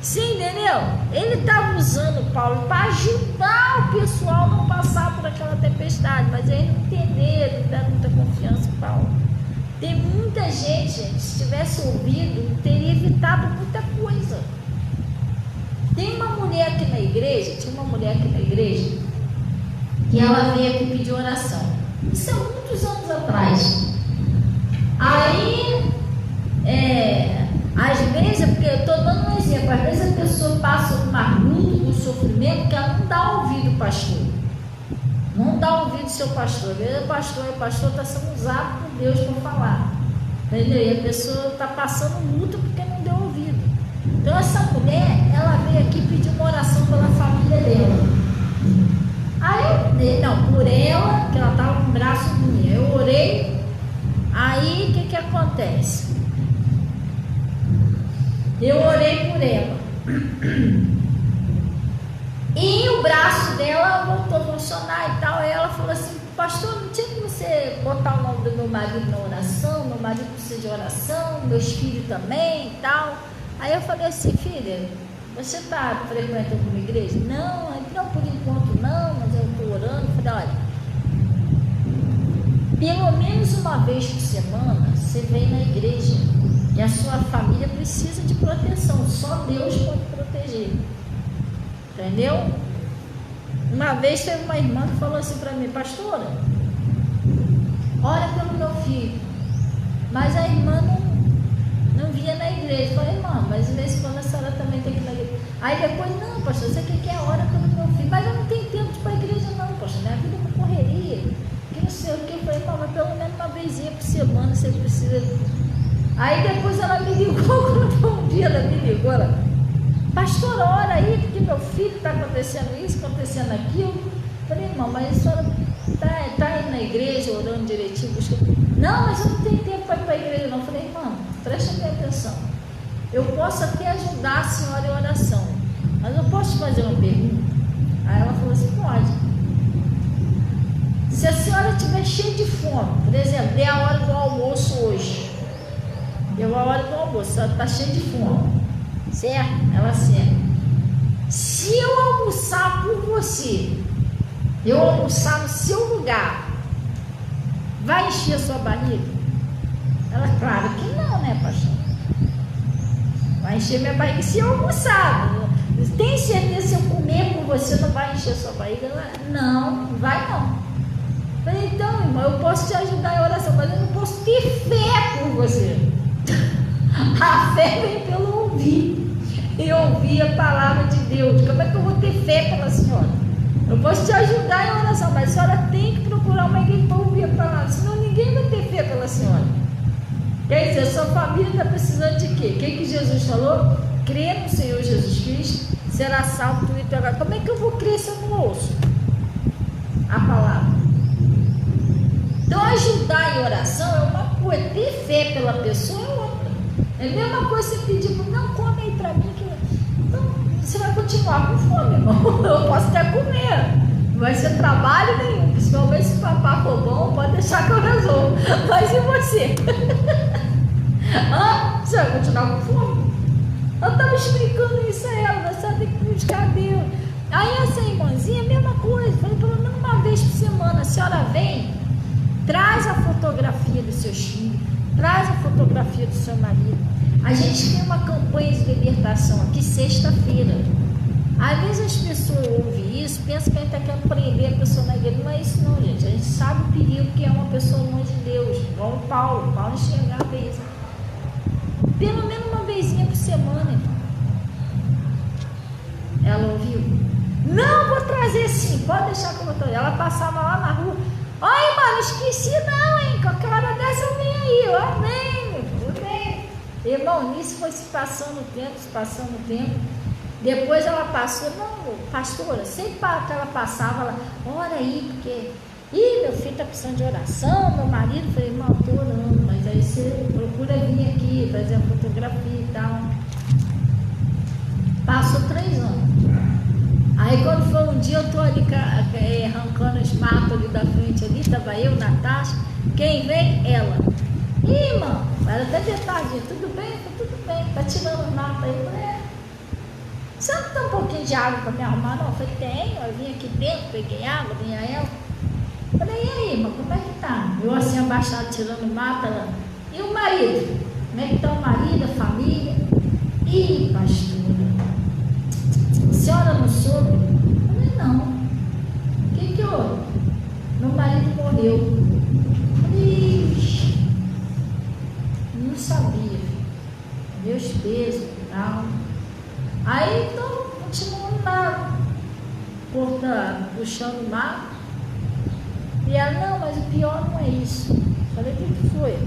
A: Sim, entendeu? Ele estava usando Paulo para ajudar o pessoal a não passar por aquela tempestade, mas eles não entenderam, não deram muita confiança em Paulo. Tem muita gente, se tivesse ouvido, teria evitado muita coisa. Tem uma mulher aqui na igreja, que ela veio aqui pedir oração. Isso há muitos anos atrás. Aí, às vezes, porque eu estou dando um exemplo, às vezes a pessoa passa uma luta, um sofrimento, que ela não dá ouvido ao pastor. Não dá ouvido ao seu pastor. Às vezes o pastor está sendo usado por Deus para falar. Entendeu? E a pessoa está passando luta porque não deu ouvido. Então essa mulher, ela veio aqui pedir uma oração pela família dela. Aí, não, por ela, que ela estava com o braço ruim. Eu orei. Aí o que acontece? Eu orei por ela. E o braço dela voltou a funcionar e tal. Aí ela falou assim: pastor, não tinha que você botar o nome do meu marido na oração? Meu marido precisa de oração, meus filhos também e tal. Aí eu falei assim: filha, você está frequentando uma igreja? Não, por enquanto não, mas eu estou orando. Eu falei: olha, pelo menos uma vez por semana você vem na igreja. E a sua família precisa de proteção. Só Deus pode proteger. Entendeu? Uma vez teve uma irmã que falou assim para mim: pastora, ora pelo meu filho. Mas a irmã não via na igreja. Eu falei: irmã, mas de vez em quando a senhora também tem que ir na igreja. Aí depois: não, pastor, você quer ora pelo meu filho. Mas eu não tenho tempo de ir para a igreja não, pastor. Minha vida é uma correria. Que não sei o que. Eu falei: irmã, mas pelo menos uma vezinha por semana você precisa. Aí depois ela me ligou, um dia ela me ligou, ela: pastor, ora aí, porque meu filho está acontecendo isso, acontecendo aquilo. Eu falei: irmão, mas a senhora está indo na igreja, orando direitinho, buscando. Não, mas eu não tenho tempo para ir para a igreja não. Eu falei: irmão, preste bem atenção. Eu posso até ajudar a senhora em oração, mas eu posso te fazer uma pergunta? Aí ela falou assim: pode. Se a senhora estiver cheia de fome, por exemplo, dê a hora do almoço hoje. Deu a hora do almoço, ela está cheia de fome, certo? Ela certa. Se eu almoçar por você, eu almoçar no seu lugar, vai encher a sua barriga? Ela: claro que não, né, pastor? Vai encher minha barriga se eu almoçar. Tem certeza se eu comer com você não vai encher a sua barriga? Ela: não, vai não. Eu falei: então, irmão, eu posso te ajudar em oração, mas eu não posso ter fé por você. A fé vem pelo ouvir. E ouvir a palavra de Deus. Como é que eu vou ter fé pela senhora? Eu posso te ajudar em oração, mas a senhora tem que procurar uma igreja para ouvir a palavra, senão ninguém vai ter fé pela senhora. Quer dizer, sua família está precisando de quê? O que Jesus falou? Crê no Senhor Jesus Cristo, será salvo tu e tua casa. Como é que eu vou crer se eu não ouço a palavra? Então, ajudar em oração é uma coisa, ter fé pela pessoa é outra. É a mesma coisa você pedir, não, come aí pra mim, então você vai continuar com fome, irmão. Eu posso até comer, não vai ser trabalho nenhum, principalmente se o papá for bom, pode deixar que eu resolvo. Mas e você? Você vai continuar com fome? Eu estava explicando isso a ela, você tem que buscar Deus. Aí essa irmãzinha, a mesma coisa, falei, pelo menos uma vez por semana, a senhora vem, traz a fotografia dos seus filhos, traz a fotografia do seu marido. A gente tem uma campanha de libertação aqui sexta-feira. Às vezes as pessoas ouvem isso, pensam que a gente está querendo prender a pessoa na igreja. Não é isso não, gente. A gente sabe o perigo que é uma pessoa longe de Deus, igual o Paulo. Paulo enxergava isso. Pelo menos uma vezinha por semana, irmão. Ela ouviu? Não, vou trazer sim, pode deixar que eu vou trazer. Ela passava lá na rua. Ai, mano, esqueci não, hein? Qualquer hora dessa eu venho aí, ó. Vem, vem. Irmão, nisso foi se passando o tempo. Depois ela passou, não, pastora, sempre que ela passava, ela, ora aí, porque, meu filho tá precisando de oração, meu marido, falei, irmão, tô orando, mas aí você procura vir aqui, fazer a fotografia e tal. Passou 3 anos. Aí quando foi um dia, eu tô ali arrancando os matos ali da frente ali, tava eu, Natasha, quem vem? Ela. Ih, irmão, era até de tarde, tudo bem? Tudo bem, tá tirando os matos aí, eu falei, você não tem um pouquinho de água para me arrumar? Não, eu falei, tenho, eu vim aqui dentro, peguei água, vinha ela. Falei, e aí, irmã, como é que tá? Eu assim, abaixado, tirando mato, ela, e o marido? Como é que tá o marido, a família? Ih, pastora, a senhora não soube? Eu falei, não. O que houve? Meu marido morreu. Ixi, não sabia, meus pesos e tal. Aí então continuou lá, puxando o mato. E ela, não, mas o pior não é isso. Falei, o que foi?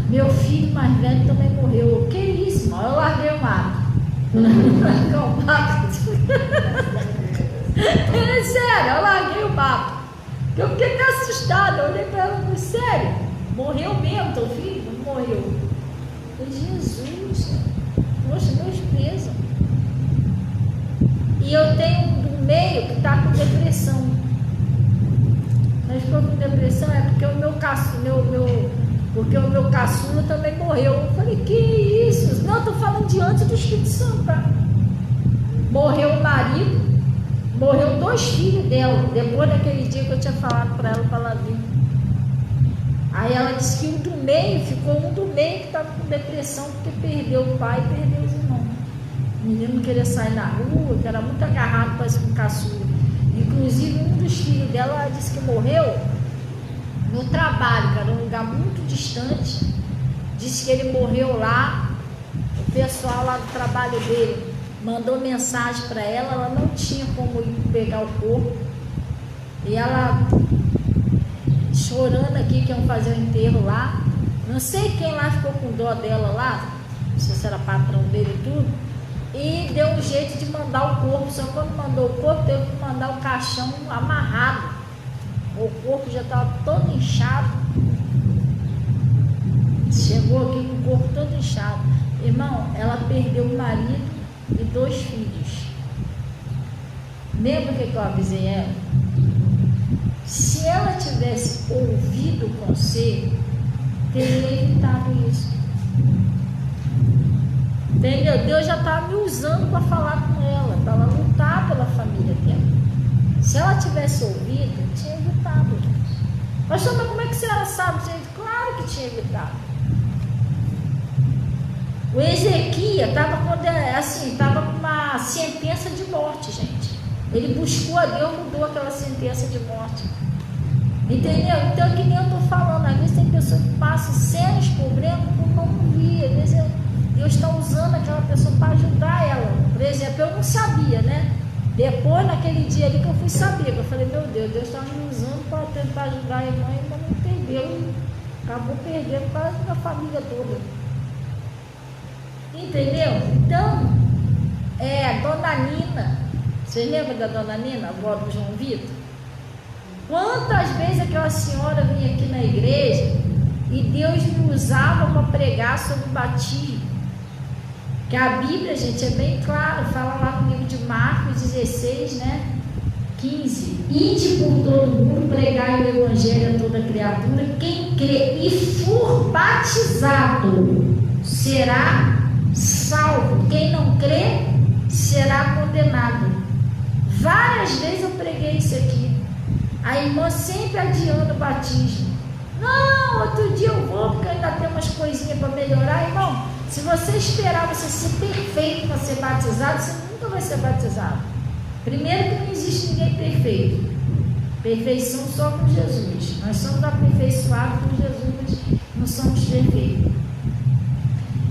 A: Meu filho mais velho também morreu. Que isso, irmão? Eu larguei o mato. O mato. É sério, eu larguei o mato. Eu fiquei até assustada. Eu olhei para ela e falei, sério? Morreu mesmo teu filho? Não morreu. Eu falei, Jesus, poxa, meus pesos. E eu tenho um do meio que está com depressão. Mas ficou com depressão é porque o meu caçula também morreu. Eu falei, que isso? Não, estou falando de antes do Espírito Santo, tá? Morreu o marido, morreu 2 filhos dela, depois daquele dia que eu tinha falado para ela vir. Aí ela disse que ficou um do meio que estava com depressão porque perdeu o pai e perdeu os irmãos. O menino não queria sair na rua, que era muito agarrado para com caçula. Inclusive um dos filhos dela, ela disse que morreu no trabalho, que era um lugar muito distante. Disse que ele morreu lá, o pessoal lá do trabalho dele mandou mensagem para ela não tinha como ir pegar o corpo. E ela chorando aqui, que iam fazer o enterro lá. Não sei quem lá ficou com dó dela lá, não sei se era patrão dele e tudo, e deu um jeito de mandar o corpo. Só quando mandou o corpo, teve que mandar o caixão amarrado. O corpo já estava todo inchado. Chegou aqui com o corpo todo inchado. Irmão, ela perdeu o marido e 2 filhos. Lembra o que eu avisei ela? Se ela tivesse ouvido o conselho, teria evitado isso. Entendeu? Deus já estava me usando para falar com ela, para ela lutar pela família dela. Se ela tivesse ouvido, tinha evitado. Pastor, mas como é que a senhora sabe, gente? Claro que tinha evitado. O Ezequias estava com uma sentença de morte, gente. Ele buscou a Deus, mudou aquela sentença de morte. Entendeu? Então é que nem eu estou falando. Às vezes tem pessoas que passam sérios problemas por não ouvir. Às vezes Deus está usando aquela pessoa para ajudar ela. Por exemplo, eu não sabia, né? Depois, naquele dia ali que eu fui saber, eu falei, meu Deus estava me usando para tentar ajudar a irmã, e ainda não perdeu. Acabou perdendo quase a família toda. Entendeu? Então, Dona Nina, vocês lembram da Dona Nina, a avó do João Vitor? Quantas vezes aquela senhora vinha aqui na igreja e Deus me usava para pregar sobre o batismo? Que a Bíblia, gente, é bem claro, fala lá no livro de Marcos 16, né? 15. Ide por todo mundo, pregai o evangelho a toda criatura. Quem crê e for batizado será salvo. Quem não crê será condenado. Várias vezes eu preguei isso aqui. A irmã sempre adiando o batismo. Não, outro dia eu vou, porque ainda tem umas coisinhas para melhorar. Irmão, se você esperar você ser perfeito para ser batizado, você nunca vai ser batizado. Primeiro que não existe ninguém perfeito. Perfeição só com Jesus. Nós somos aperfeiçoados com Jesus, não somos perfeitos.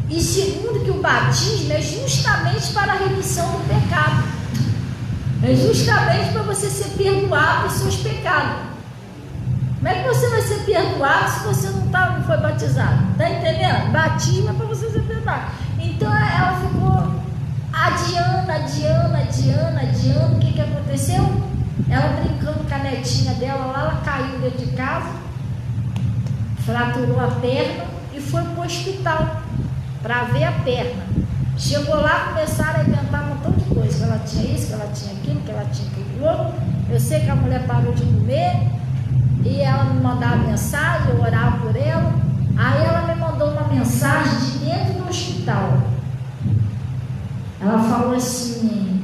A: E segundo que o batismo é justamente para a remissão do pecado. É justamente para você ser perdoado dos seus pecados. Como é que você vai ser perdoado se você não foi batizado? Está entendendo? Batismo é para você ser perdoado. Então ela ficou adiando. O que aconteceu? Ela brincando com a netinha dela lá, ela caiu dentro de casa, fraturou a perna e foi para o hospital para ver a perna. Chegou lá, começaram a inventar um montão de coisa, que ela tinha isso, que ela tinha aquilo, que ela tinha aquilo outro. Eu sei que a mulher parou de comer e ela me mandava mensagem, eu orava por ela. Aí ela me mandou uma mensagem de dentro do hospital. Ela falou assim: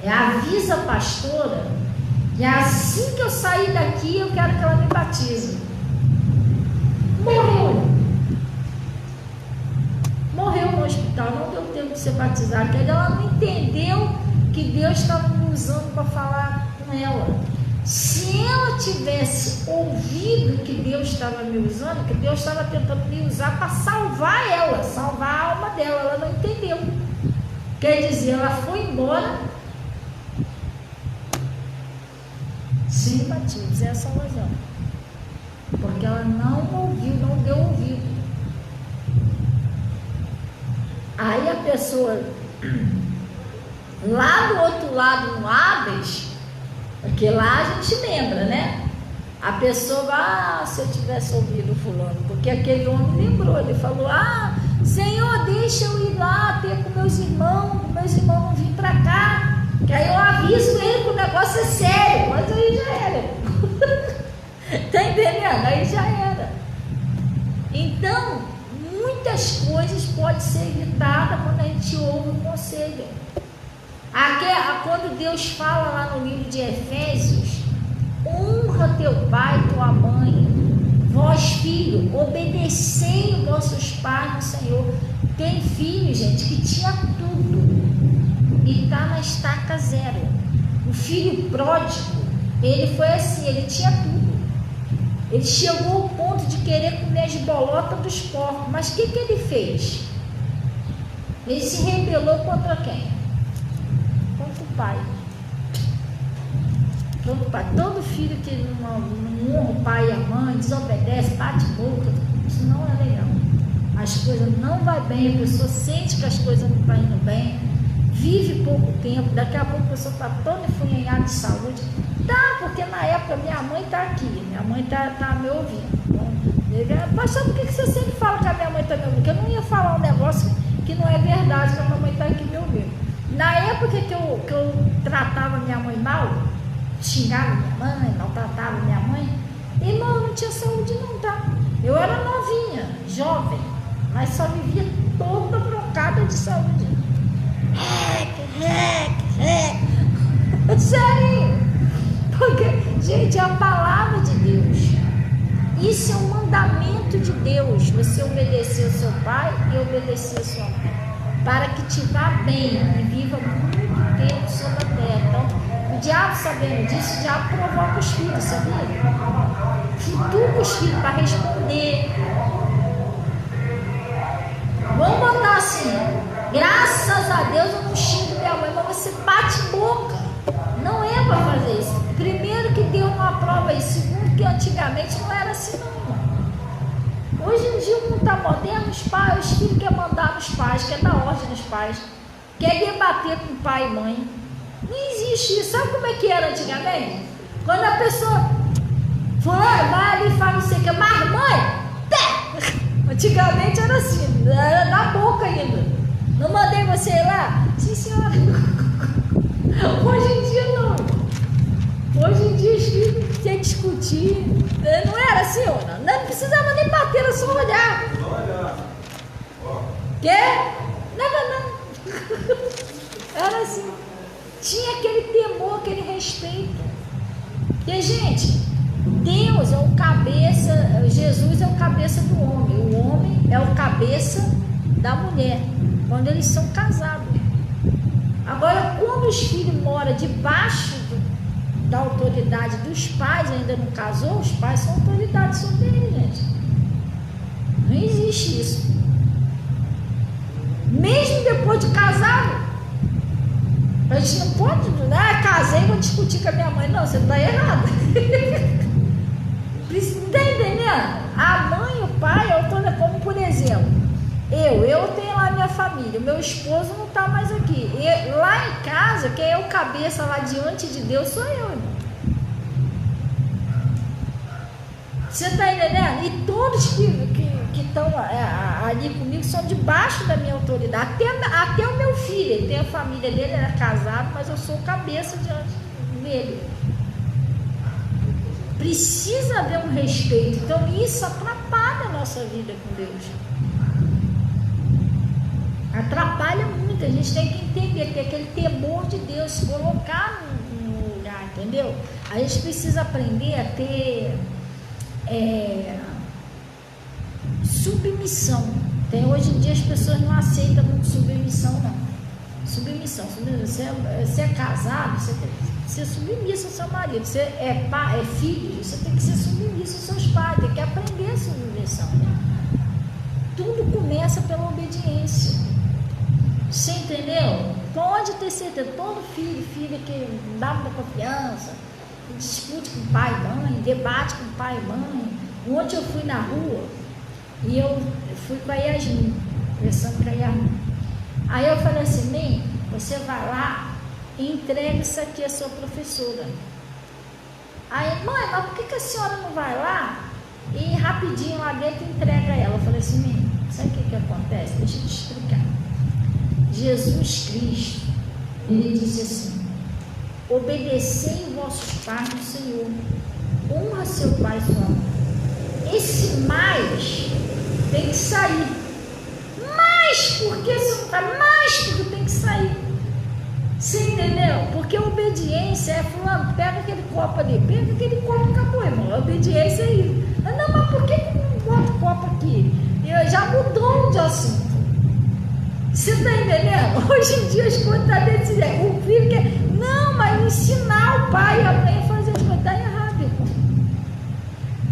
A: avisa a pastora que assim que eu sair daqui eu quero que ela me batize. Morreu no hospital, não deu tempo de ser batizada, porque ela não entendeu que Deus estava me usando para falar com ela. Se ela tivesse ouvido que Deus estava me usando, que Deus estava tentando me usar para salvar ela, salvar a alma dela, ela não entendeu. Quer dizer, ela foi embora sem batismo, é a salvação, porque ela não ouviu, não deu ouvido. Aí a pessoa lá do outro lado no Hades, porque lá a gente lembra, né? A pessoa, se eu tivesse ouvido fulano, porque aquele homem lembrou, ele falou: Senhor, deixa eu ir lá ter com meus irmãos não vir para cá, que aí eu aviso ele que o negócio é sério, mas aí já era. Tá entendendo? Aí já era. Então, muitas coisas podem ser evitadas quando a gente ouve o conselho. Quando Deus fala lá no livro de Efésios: honra teu pai e tua mãe, vós filho, obedecei os vossos pais no Senhor. Tem filho, gente, que tinha tudo e está na estaca zero. O filho pródigo, ele foi assim, ele tinha tudo. Ele chegou ao ponto de querer comer as bolotas dos porcos, mas o que ele fez? Ele se rebelou contra quem? Contra o pai. Todo filho que não honra o pai e a mãe, desobedece, bate boca, isso não é legal. As coisas não vão bem, a pessoa sente que as coisas não estão indo bem, vive pouco tempo, daqui a pouco a pessoa está toda enfunhada de saúde. Porque na época minha mãe está aqui, minha mãe está me ouvindo. Pastor, por que você sempre fala que a minha mãe está me ouvindo? Porque eu não ia falar um negócio que não é verdade, que a minha mãe está aqui me ouvindo. Na época que eu tratava minha mãe mal, xingava minha mãe, maltratava minha mãe, irmão, eu não tinha saúde não, tá? Eu era novinha, jovem, mas só vivia toda brocada de saúde. Sério, porque, gente, é a palavra de Deus, isso é um mandamento de Deus, você obedecer ao seu pai e obedecer a sua mãe, para que te vá bem e viva muito tempo sobre a terra. Então, o diabo, sabendo disso, o diabo provoca os filhos, sabia? Futuca os filhos para responder. Vamos botar assim: graças a Deus eu não xingo minha mãe, mas você bate boca. Não é para fazer isso. Primeiro que Deus não aprova isso. Segundo que antigamente não era assim não, irmão. Hoje em dia o mundo está moderno, os filhos querem mandar nos pais, querem dar ordem nos pais, querem debater com pai e mãe. Não existe isso. Sabe como é que era antigamente? Quando a pessoa fulano, vai ali e fala não sei o que, mas mãe, antigamente era assim, era na boca ainda. Não mandei você ir lá? Sim, senhora. Hoje em dia não. Hoje em dia os filhos querem discutir. Não era assim, não precisava nem bater, era só olhar. Quê? Não. Era assim. Tinha aquele temor, aquele respeito. Porque, gente, Deus é o cabeça, Jesus é o cabeça do homem. O homem é o cabeça da mulher, quando eles são casados. Agora, quando os filhos moram debaixo da autoridade dos pais, ainda não casou, os pais são autoridade sobre ele, gente. Não existe isso. Mesmo depois de casado, a gente não pode, casei, vou discutir com a minha mãe. Não, você está errado. Está entendendo? A mãe e o pai, como por exemplo, eu tenho lá a minha família, o meu esposo não está mais aqui. Lá em casa, quem é o cabeça lá diante de Deus sou eu, irmão. Você está entendendo? E todos que estão ali comigo são debaixo da minha autoridade. Até o meu filho, ele tem a família dele, ele é casado, mas eu sou o cabeça diante dele. Precisa haver um respeito. Então isso atrapalha a nossa vida com Deus. Atrapalha muito. A gente tem que entender, ter aquele temor de Deus, se colocar no lugar, entendeu? A gente precisa aprender a ter submissão. Hoje em dia as pessoas não aceitam muito submissão, não. Submissão. Você é casado, você tem que ser submisso ao seu marido. Você é pai, é filho, você tem que ser submisso aos seus pais, tem que aprender a submissão. Tudo começa pela obediência. Você entendeu? Pode ter certeza, todo filha que não dá muita confiança, discute com o pai e mãe, debate com o pai e mãe. Ontem eu fui na rua e eu fui com a Yasmin, conversando com a Yasmin. Aí eu falei assim, mãe, você vai lá e entrega isso aqui à sua professora. Aí, mãe, mas por que a senhora não vai lá e rapidinho lá dentro entrega ela? Eu falei assim, mãe, sabe o que acontece? Deixa eu te explicar. Jesus Cristo, ele disse assim, obedecei vossos pais no Senhor, honra seu pai e sua mãe. Esse mais tem que sair. Mais, porque você não faz mais, porque tem que sair. Você entendeu? Porque a obediência é fulano, pega aquele copo ali, pega aquele copo e acabou, irmão. A obediência é isso. Não, mas por que não bota o copo aqui? Já mudou de assunto. Você está entendendo? Hoje em dia as coisas estão desse jeito. O filho quer. Não, mas ensinar o pai e a mãe a fazer as coisas está errado, irmão.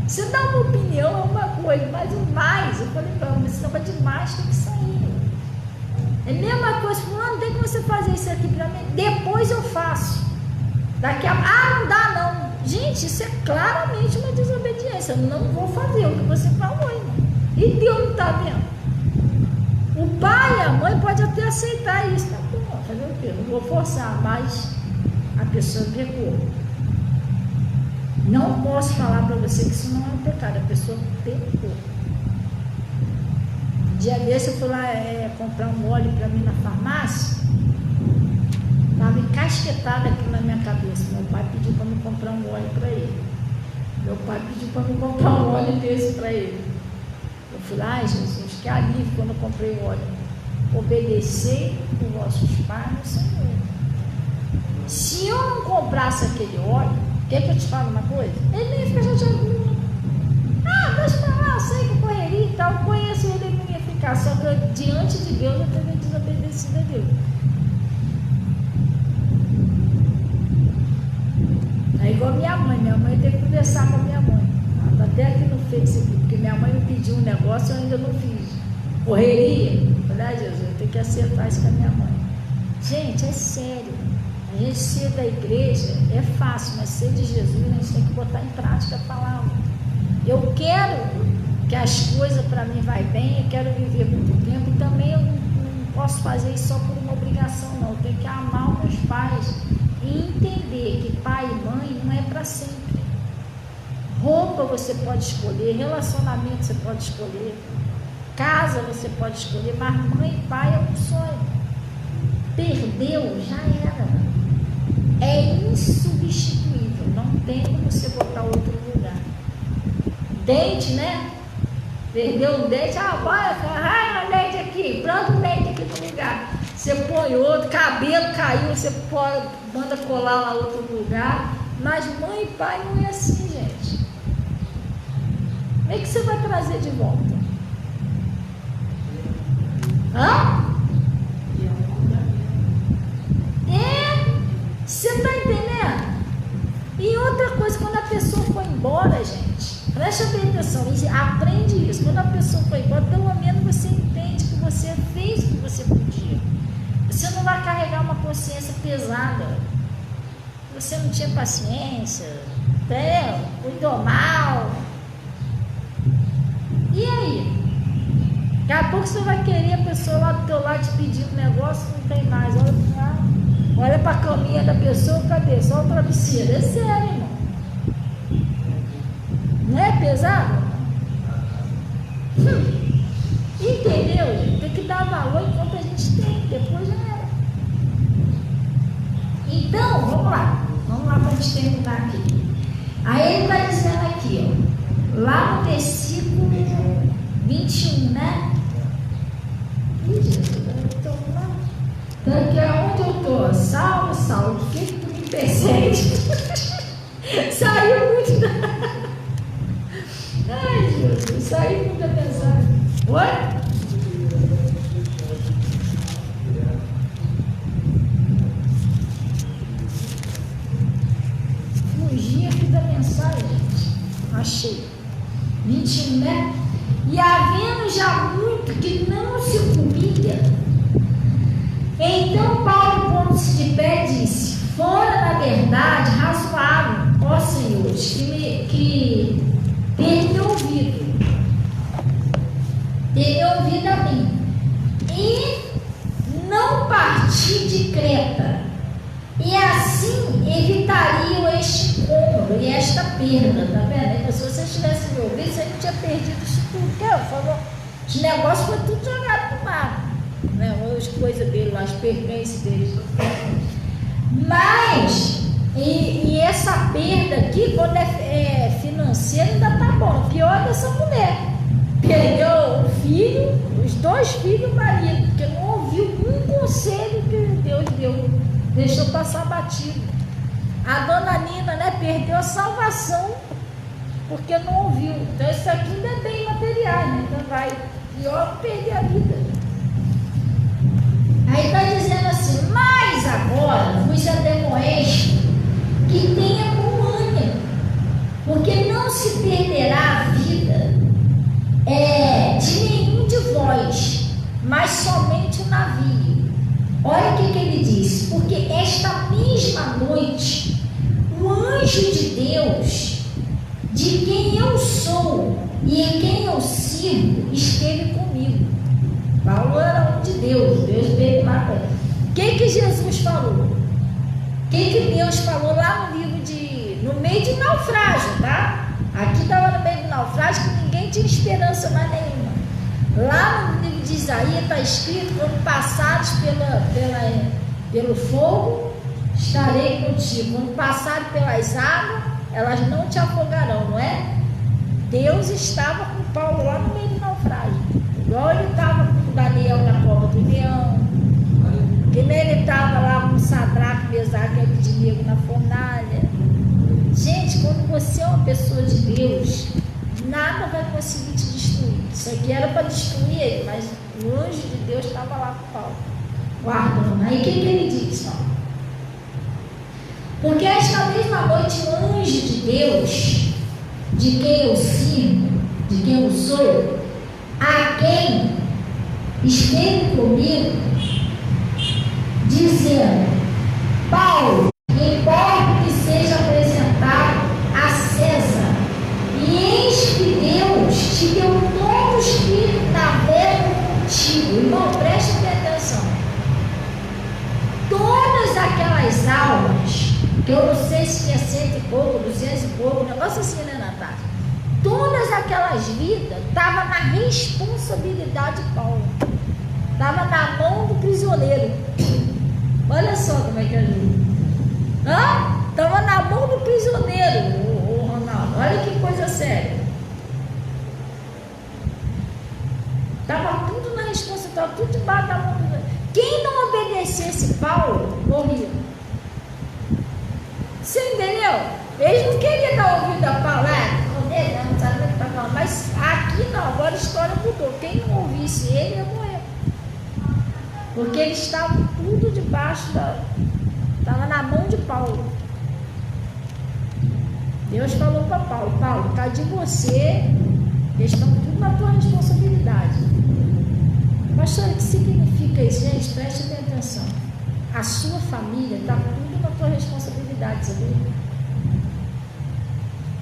A: Você dá uma opinião, é uma coisa, mas o mais, eu falei para ela, esse negócio de mais tem que sair. É a mesma coisa, fulano, tem que você fazer isso aqui para mim, depois eu faço. Não dá não. Gente, isso é claramente uma desobediência. Eu não vou fazer o que você falou, irmão. E Deus não está vendo. O pai e a mãe podem até aceitar isso. Tá bom, fazer o quê? Não vou forçar, mas a pessoa pecou. Não posso falar para você que isso não é um pecado. A pessoa pecou. Um dia desse eu fui lá comprar um óleo para mim na farmácia. Estava encasquetada aqui na minha cabeça. Meu pai pediu para me comprar um óleo para ele. Meu pai pediu para me comprar um óleo desse para ele. Eu fui lá, Jesus, que alívio quando eu comprei o óleo. Obedecei os vossos pais no Senhor. Se eu não comprasse aquele óleo, quer que eu te fale uma coisa? Ele nem ia ficar chateado comigo. Deixa pra lá, eu sei que correria e tal. Eu conheço ele, ele não ia ficar. Só que diante de Deus eu teria desobedecido a Deus. É igual minha mãe teve que conversar com a minha mãe. Está até aqui no Facebook, porque minha mãe me pediu um negócio e eu ainda não fiz. Correria. Falei, Jesus, eu tenho que acertar isso com a minha mãe. Gente, é sério. A gente ser da igreja é fácil, mas ser de Jesus a gente tem que botar em prática a palavra. Eu quero que as coisas para mim vai bem, eu quero viver muito tempo, e também eu não posso fazer isso só por uma obrigação, não. Eu tenho que amar os meus pais e entender que pai e mãe não é para sempre. roupa você pode escolher, relacionamento você pode escolher, casa você pode escolher, mas mãe e pai é um sonho. Perdeu, já era. É insubstituível, não tem como você botar outro lugar. Dente, né? Perdeu um dente, vai no dente aqui, planta um dente aqui no lugar. Você põe outro, cabelo caiu, você manda colar lá outro lugar. Mas mãe e pai não é assim, gente. Como é que você vai trazer de volta? Hã? Você está entendendo? E outra coisa, quando a pessoa foi embora, gente, preste bem atenção, aprende isso. Quando a pessoa foi embora, pelo menos você entende que você fez o que você podia. Você não vai carregar uma consciência pesada. Você não tinha paciência, entendeu? Cuidou mal. E aí? Daqui a pouco você vai querer a pessoa lá do teu lado te pedir um negócio, não tem mais. Olha para a caminha da pessoa, cadê? Só o travesseiro. É sério, irmão. Não é pesado? Entendeu, gente? Tem que dar valor enquanto a gente tem, depois já era. Então, vamos lá para a gente terminar aqui. Aí ele vai dizendo aqui, ó, lá no versículo 21, né? Porque aonde eu estou, Saulo, o que tu me persegue? Saiu muito da... Ai, Jesus, saiu muito da mensagem. Oi? Fugi aqui da mensagem, gente. Achei. 21, né? E havendo já muito que não se comia, então Paulo, pondo-se de pé, disse: fora da verdade razoável, ó senhores, que tenham ouvido a mim, e não parti de Creta, e assim evitariam este cômodo e esta perda, tá vendo? Se vocês tivessem me ouvido, você não tinha perdido isso tudo, que eu falou, os negócios foi tudo jogado no mar, né? As coisas dele lá, as pertences dele. Mas, e essa perda aqui, quando é financeira, ainda tá bom. Pior dessa mulher. Perdeu o filho, os 2 filhos e o marido, porque não ouviu um conselho que Deus deu. Deixou passar batido. A dona Nina, né, perdeu a salvação porque não ouviu. Então isso aqui ainda é bem material, né? Então vai pior perder a vida. Aí está dizendo assim: mas agora vos ademoesto que tenha bom ânimo, porque não se perderá a vida de nenhum de vós, mas somente o navio. Olha o que ele diz: porque esta mesma noite o anjo de Deus, de quem eu sou e em quem eu sirvo, esteve comigo. Paulo era um de Deus veio lá para ele. O que Jesus falou? O que Deus falou lá no livro no meio de naufrágio, tá? Aqui estava no meio do naufrágio que ninguém tinha esperança mais nenhuma. Lá no livro de Isaías está escrito: quando passares pelo fogo, estarei contigo. Quando passarem pelas águas, elas não te afogarão, não é? Deus estava com Paulo lá no meio do naufrágio. Igual ele estava com Daniel na cova do leão, que nem ele estava lá com Sadraque, Mesaque e Abednego na fornalha. Gente, quando você é uma pessoa de Deus, nada vai conseguir te destruir. Isso aqui era para destruir ele, mas o anjo de Deus estava lá com Paulo, guardando. Aí o que ele diz? Ó? Porque esta mesma noite o anjo de Deus, de quem eu sirvo, de quem eu sou, a quem esteve comigo, dizendo: Paulo, importa que seja apresentado a César, e eis que Deus te deu todo o espírito navega contigo. Irmão, preste atenção. Todas aquelas almas, que eu não sei se tinha 100 e pouco, 200 e pouco, um negócio assim, né, Natália? na responsabilidade de Paulo. Estava na mão do prisioneiro. Olha só como é que ajuda. Estava na mão do prisioneiro, o Ronaldo. Olha que coisa séria. Estava tudo na responsabilidade, estava tudo debaixo da mão do prisioneiro. Quem não obedecesse Paulo, morria. Você entendeu? Eles não queriam dar ouvido a Paulo. Não sabe o que está falando. Mas aqui não, agora a história mudou. Quem não ouvisse ele ia morrer. Porque eles estavam tudo debaixo da... Estava na mão de Paulo. Deus falou para Paulo: Paulo, está de você, eles estão tudo na tua responsabilidade. Pastor, o que significa isso? Gente, preste bem atenção. A sua família está tudo na tua responsabilidade, sabia?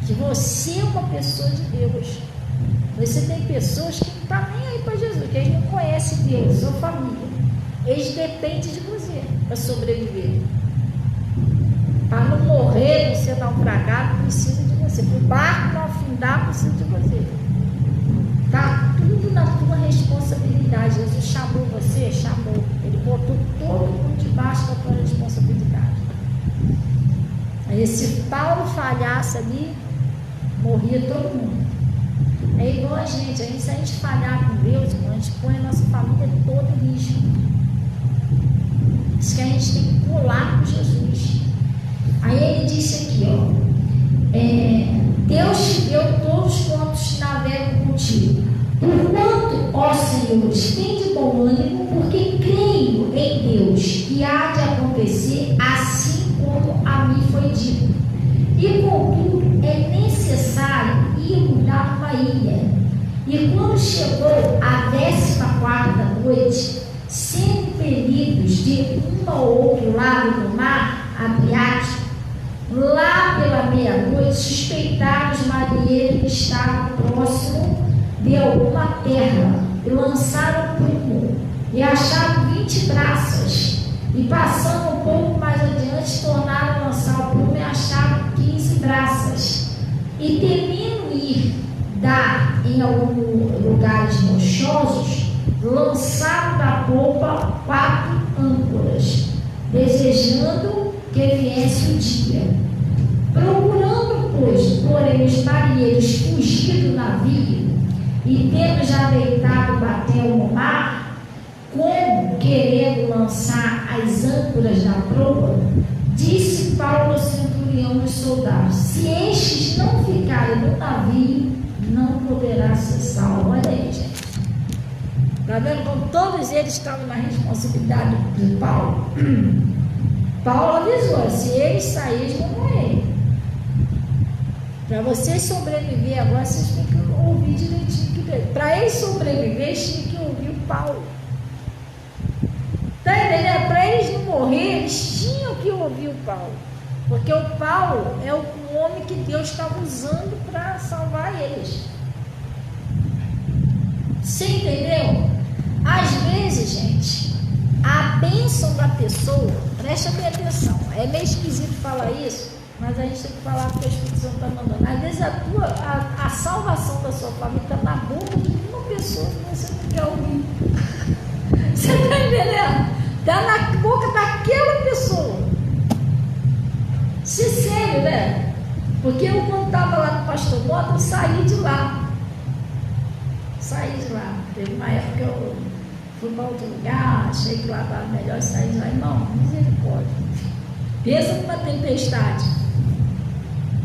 A: Que você é uma pessoa de Deus. Você tem pessoas que não estão nem aí para Jesus, que eles não conhecem Deus, sua família. Eles dependem de você para sobreviver. Para não morrer, não ser naufragado, precisa de você. Para o barco não afundar, precisa de você. Está tudo na tua responsabilidade. Jesus chamou você, chamou. Ele botou todo mundo debaixo da tua responsabilidade. Aí se Paulo falhasse ali, morria todo mundo. É igual a gente. Se a gente falhar com Deus, a gente põe a nossa família toda em risco. Diz que a gente tem que pular com Jesus. Aí ele disse aqui, Deus te deu todos quantos navegam contigo. Porquanto, ó Senhores, tem de bom ânimo, porque creio em Deus, que há de acontecer assim como a mim foi dito. E contudo, é necessário irmos dar uma ilha. E quando chegou a 14ª noite, sendo impelidos de um ou outro lado do mar Adriático, lá pela meia-noite, suspeitaram os marinheiros que estavam próximo de alguma terra, e lançaram prumo, e acharam 20 braças, e passando um pouco mais adiante, tornaram a lançar o prumo e acharam 15 braças, e temendo ir dar em alguns lugares rochosos, lançaram da polpa 4 âncoras, desejando que viesse o dia. Procurando, pois, porém, os marinheiros fugir do navio, e tendo já deitado o batel no mar, como querendo lançar as âncoras da proa, disse Paulo ao centurião dos soldados: se estes não ficarem no navio, não poderá ser salvo. Olha aí, gente. Está vendo como todos eles estavam na responsabilidade de Paulo? Paulo avisou: se eles saírem, eles vão morrer. Para vocês sobreviver agora, vocês têm que ouvir direitinho. Para eles sobreviver, eles tinham que ouvir o Paulo. Está entendendo? Para eles não morrer, eles tinham que ouvir o Paulo. Porque o Paulo é o homem que Deus estava usando para salvar eles. Você entendeu? Às vezes, gente, a bênção da pessoa, presta bem atenção, é meio esquisito falar isso, mas a gente tem que falar porque a Espírito Santo está mandando. Às vezes a salvação da sua família está na boca de uma pessoa que você não quer ouvir. Você está entendendo? Está na boca daquela pessoa. Isso é sério, né? Porque eu, quando estava lá no Pastor Mota, eu saí de lá. Teve uma época que eu fui para outro lugar, achei que lá estava melhor, sair de lá. Irmão, misericórdia. Pensa numa tempestade.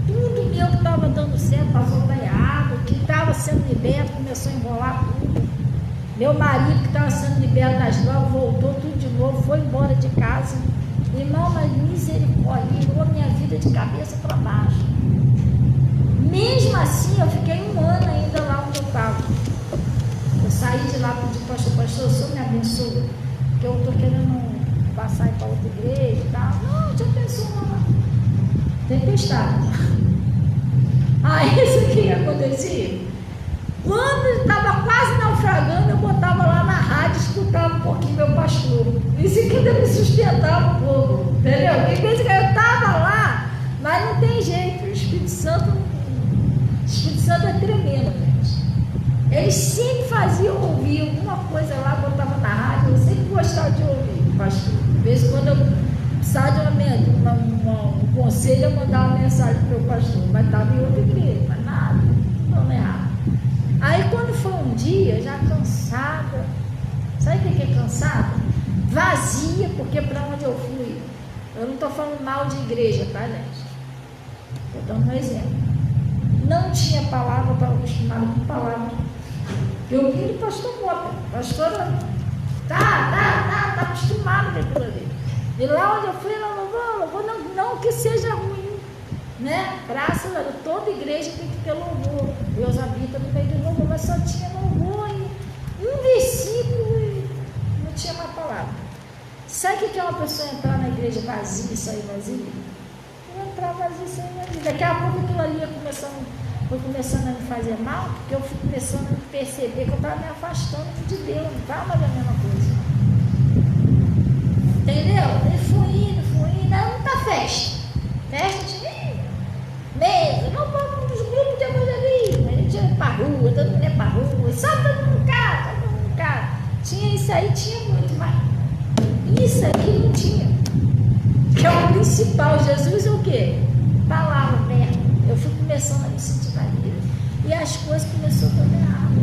A: Tudo meu que estava dando certo passou para água, que estava sendo liberto começou a enrolar tudo. Meu marido que estava sendo liberto das drogas voltou tudo de novo, foi embora de casa. Irmão, mas misericórdia, virou minha vida de cabeça para baixo. Mesmo assim, eu fiquei 1 ano ainda lá onde eu estava. Eu saí de lá e pedi, pastor, o senhor me abençoe, porque eu estou querendo passar para outra igreja e tal. Não, te abençoe lá. Tempestade. Aí, isso que acontecia? Quando estava quase naufragando, eu botava lá na rádio, escutava um pouquinho meu pastor. Isso aqui ainda me sustentava um pouco, entendeu? Tem vezes que eu estava lá, mas não tem jeito. O Espírito Santo é tremendo, gente. Eles sempre faziam ouvir alguma coisa lá, botava na rádio, eu sempre gostava de ouvir, pastor. Às vezes, quando eu precisava de um conselho, eu mandava uma mensagem para o pastor, mas estava em outra igreja, mas nada, não errado. Aí, quando foi um dia, já cansada, sabe o que é cansada? Vazia, porque para onde eu fui, eu não estou falando mal de igreja, tá, gente? Estou dando um exemplo. Não tinha palavra, eu estava acostumada com palavra. Eu vim do pastor Mota, pastora tá acostumada com aquilo ali. E lá onde eu fui, não que seja ruim, né? Graças a Deus, toda igreja tem que ter louvor. Deus habita no meio do louvor, mas só tinha louvor e um versículo e não tinha mais palavra. Sabe o que é uma pessoa entrar na igreja vazia e sair vazia? Entrar vazia e sair vazia. Daqui a pouco aquilo ali foi começando a me fazer mal, porque eu fui começando a perceber que eu estava me afastando de Deus, não estava mais a mesma coisa. Entendeu? E fui indo, aí muita festa. Festa de mesa, não vamos nos grupos de evangelismo, a gente ia para a rua, todo mundo ia para a rua, só todo mundo em casa. Tinha isso aí, tinha muito, mas isso aqui não tinha. Que é o principal. Jesus é o quê? Palavra, verbo. Eu fui começando a me sentir maneira. E as coisas começaram a dar errado.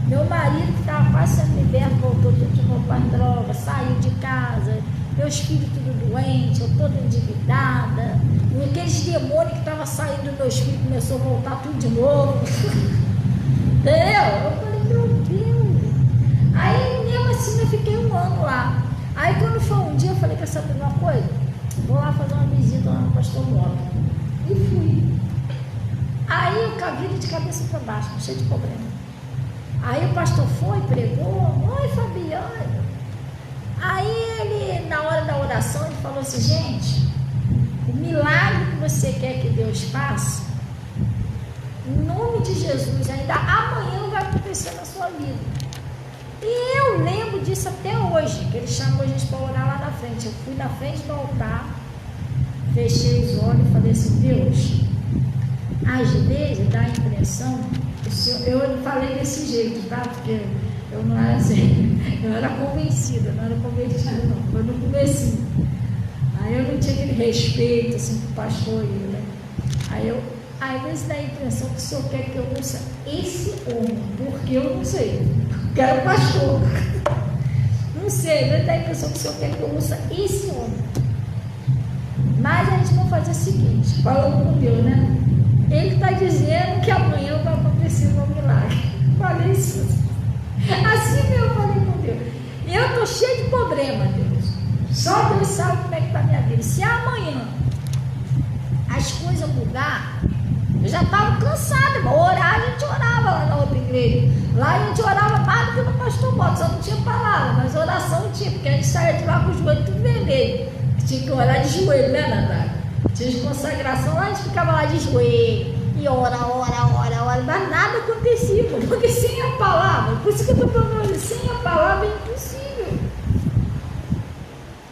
A: Meu marido, que estava quase sendo liberto, voltou tudo de novo para droga, saiu de casa, meus filhos tudo doentes, eu toda endividada. E aqueles demônios que estavam saindo dos meus filhos começou a voltar tudo de novo. Entendeu? Eu falei, meu Deus. Aí mesmo assim eu fiquei um ano lá. Aí quando foi um dia eu falei, quer saber uma coisa? Vou lá fazer uma visita lá no pastor Mota. E fui. Aí eu com a vida de cabeça para baixo, cheio de problema. Aí o pastor foi, pregou, oi Fabiana. Aí ele, na hora da oração, ele falou assim, gente, o milagre que você quer que Deus faça, em nome de Jesus, ainda amanhã vai acontecer na sua vida. E eu lembro disso até hoje, que ele chamou a gente para orar lá na frente. Eu fui na frente do altar, fechei os olhos e falei assim, Deus, às vezes dá a impressão, eu falei desse jeito, tá? Porque eu não era assim, eu era convencida, não era convertida não, foi no comecinho. Aí eu não tinha aquele respeito assim pro pastor, né? Aí às vezes dá a impressão que o senhor quer que eu ouça esse homem, porque eu não sei, quero pastor. Não sei, às vezes dá a impressão que o senhor quer que eu ouça esse homem. Mas a gente vai fazer o seguinte, falando com Deus, né? Ele está dizendo que amanhã vai acontecer um milagre. Falei isso. Assim mesmo eu falei com Deus. E eu estou cheio de problema, Deus. Só Deus sabe como é que está a minha vida. Se amanhã as coisas mudar, eu já estava cansada. Orar, a gente orava lá na outra igreja. Lá a gente orava mais do que no pastor Mota, só não tinha palavra, mas oração tinha, porque a gente saía de lá com os joelhos tudo vermelho. Tinha que orar de joelho, né, Natália? Tinha de consagração, lá a gente ficava lá de joelho. E ora, mas nada acontecia, porque sem a palavra, por isso que eu estou falando, sem a palavra é impossível.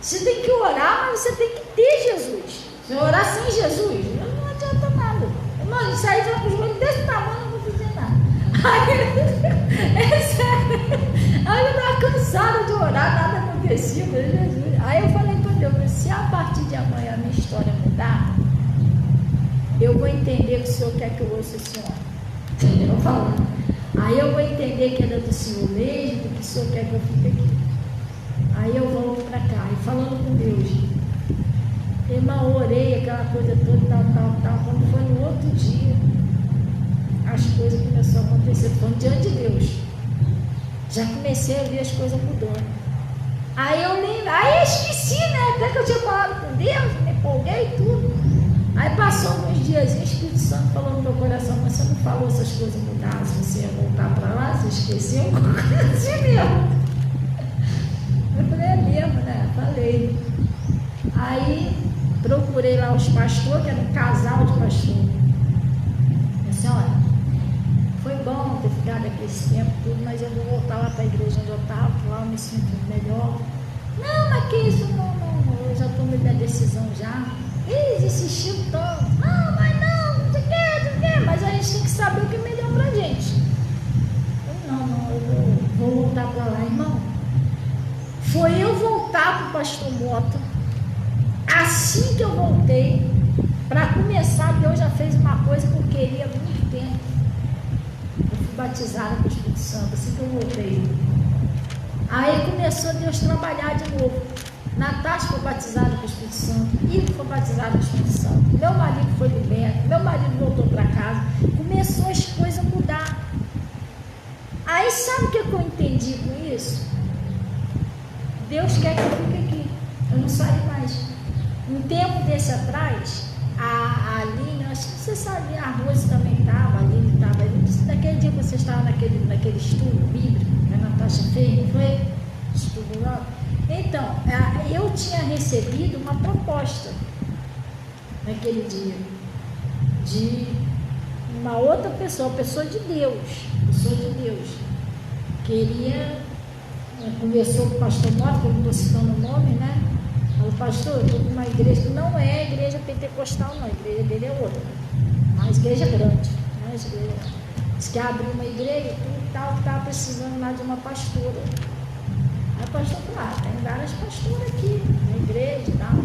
A: Você tem que orar, mas você tem que ter Jesus. Se orar sem Jesus, não adianta nada. Irmão, a gente sai já com os joelhos desse tamanho, não vou fazer nada. Aí eu estava cansada de orar, nada acontecia, mas Jesus. Aí eu falei para Deus, se a partir de amanhã a minha história mudar, eu vou entender que o Senhor quer que eu ouça o Senhor. Entendeu? Falando. Aí eu vou entender que é do Senhor mesmo, que o Senhor quer que eu fique aqui. Aí eu volto para cá, e falando com Deus. Irmão, orei aquela coisa toda, tal. Quando foi no outro dia, as coisas começaram a acontecer. Falando diante de Deus. Já comecei a ver as coisas mudando. Aí eu lembro, aí eu esqueci, né? Até que eu tinha falado com Deus, me empolguei e tudo. Aí passou alguns dias e o Espírito Santo falou no meu coração, mas você não falou essas coisas mudar, se você ia voltar para lá, você esqueceu? Assim mesmo. Eu falei, é mesmo, né? Falei. Aí procurei lá os pastores, que era um casal de pastor. Eu disse, olha, foi bom ter ficado aqui esse tempo tudo, mas eu vou voltar lá para a igreja onde eu estava, que lá eu me sinto melhor. Não, mas que isso, não, eu já tomei minha decisão já. Eles insistiram tanto, mas não sei o que, mas a gente tem que saber o que é melhor pra gente. pastor Mota. Assim que eu voltei, para começar, Deus já fez uma coisa que eu queria há muito tempo. Eu fui batizada com o Espírito Santo, assim que eu voltei. Aí começou Deus a trabalhar de novo. Natasha foi batizada com o Espírito Santo, Ivo foi batizado com o Espírito Santo, meu marido foi liberto, meu marido voltou para casa, começou as coisas a mudar. Aí sabe o que eu entendi com isso? Deus quer que eu fique aqui, eu não saio mais. Um tempo desse atrás, a Aline, acho que você sabe, a Rose também estava, a Aline estava, naquele dia que você estava naquele estudo bíblico, que a Natasha fez, não foi? Estudo lá. Então, eu tinha recebido uma proposta naquele dia de uma outra pessoa de Deus, queria, conversou com o pastor Mota, que eu não estou citando o nome, né? Falou, pastor, eu estou com uma igreja que não é a igreja pentecostal, não, a igreja dele é outra, mas igreja grande, né? Diz que abriu uma igreja e tudo tal, que estava precisando lá de uma pastora. Aí o pastor falou, tem várias pastoras aqui na igreja e tal.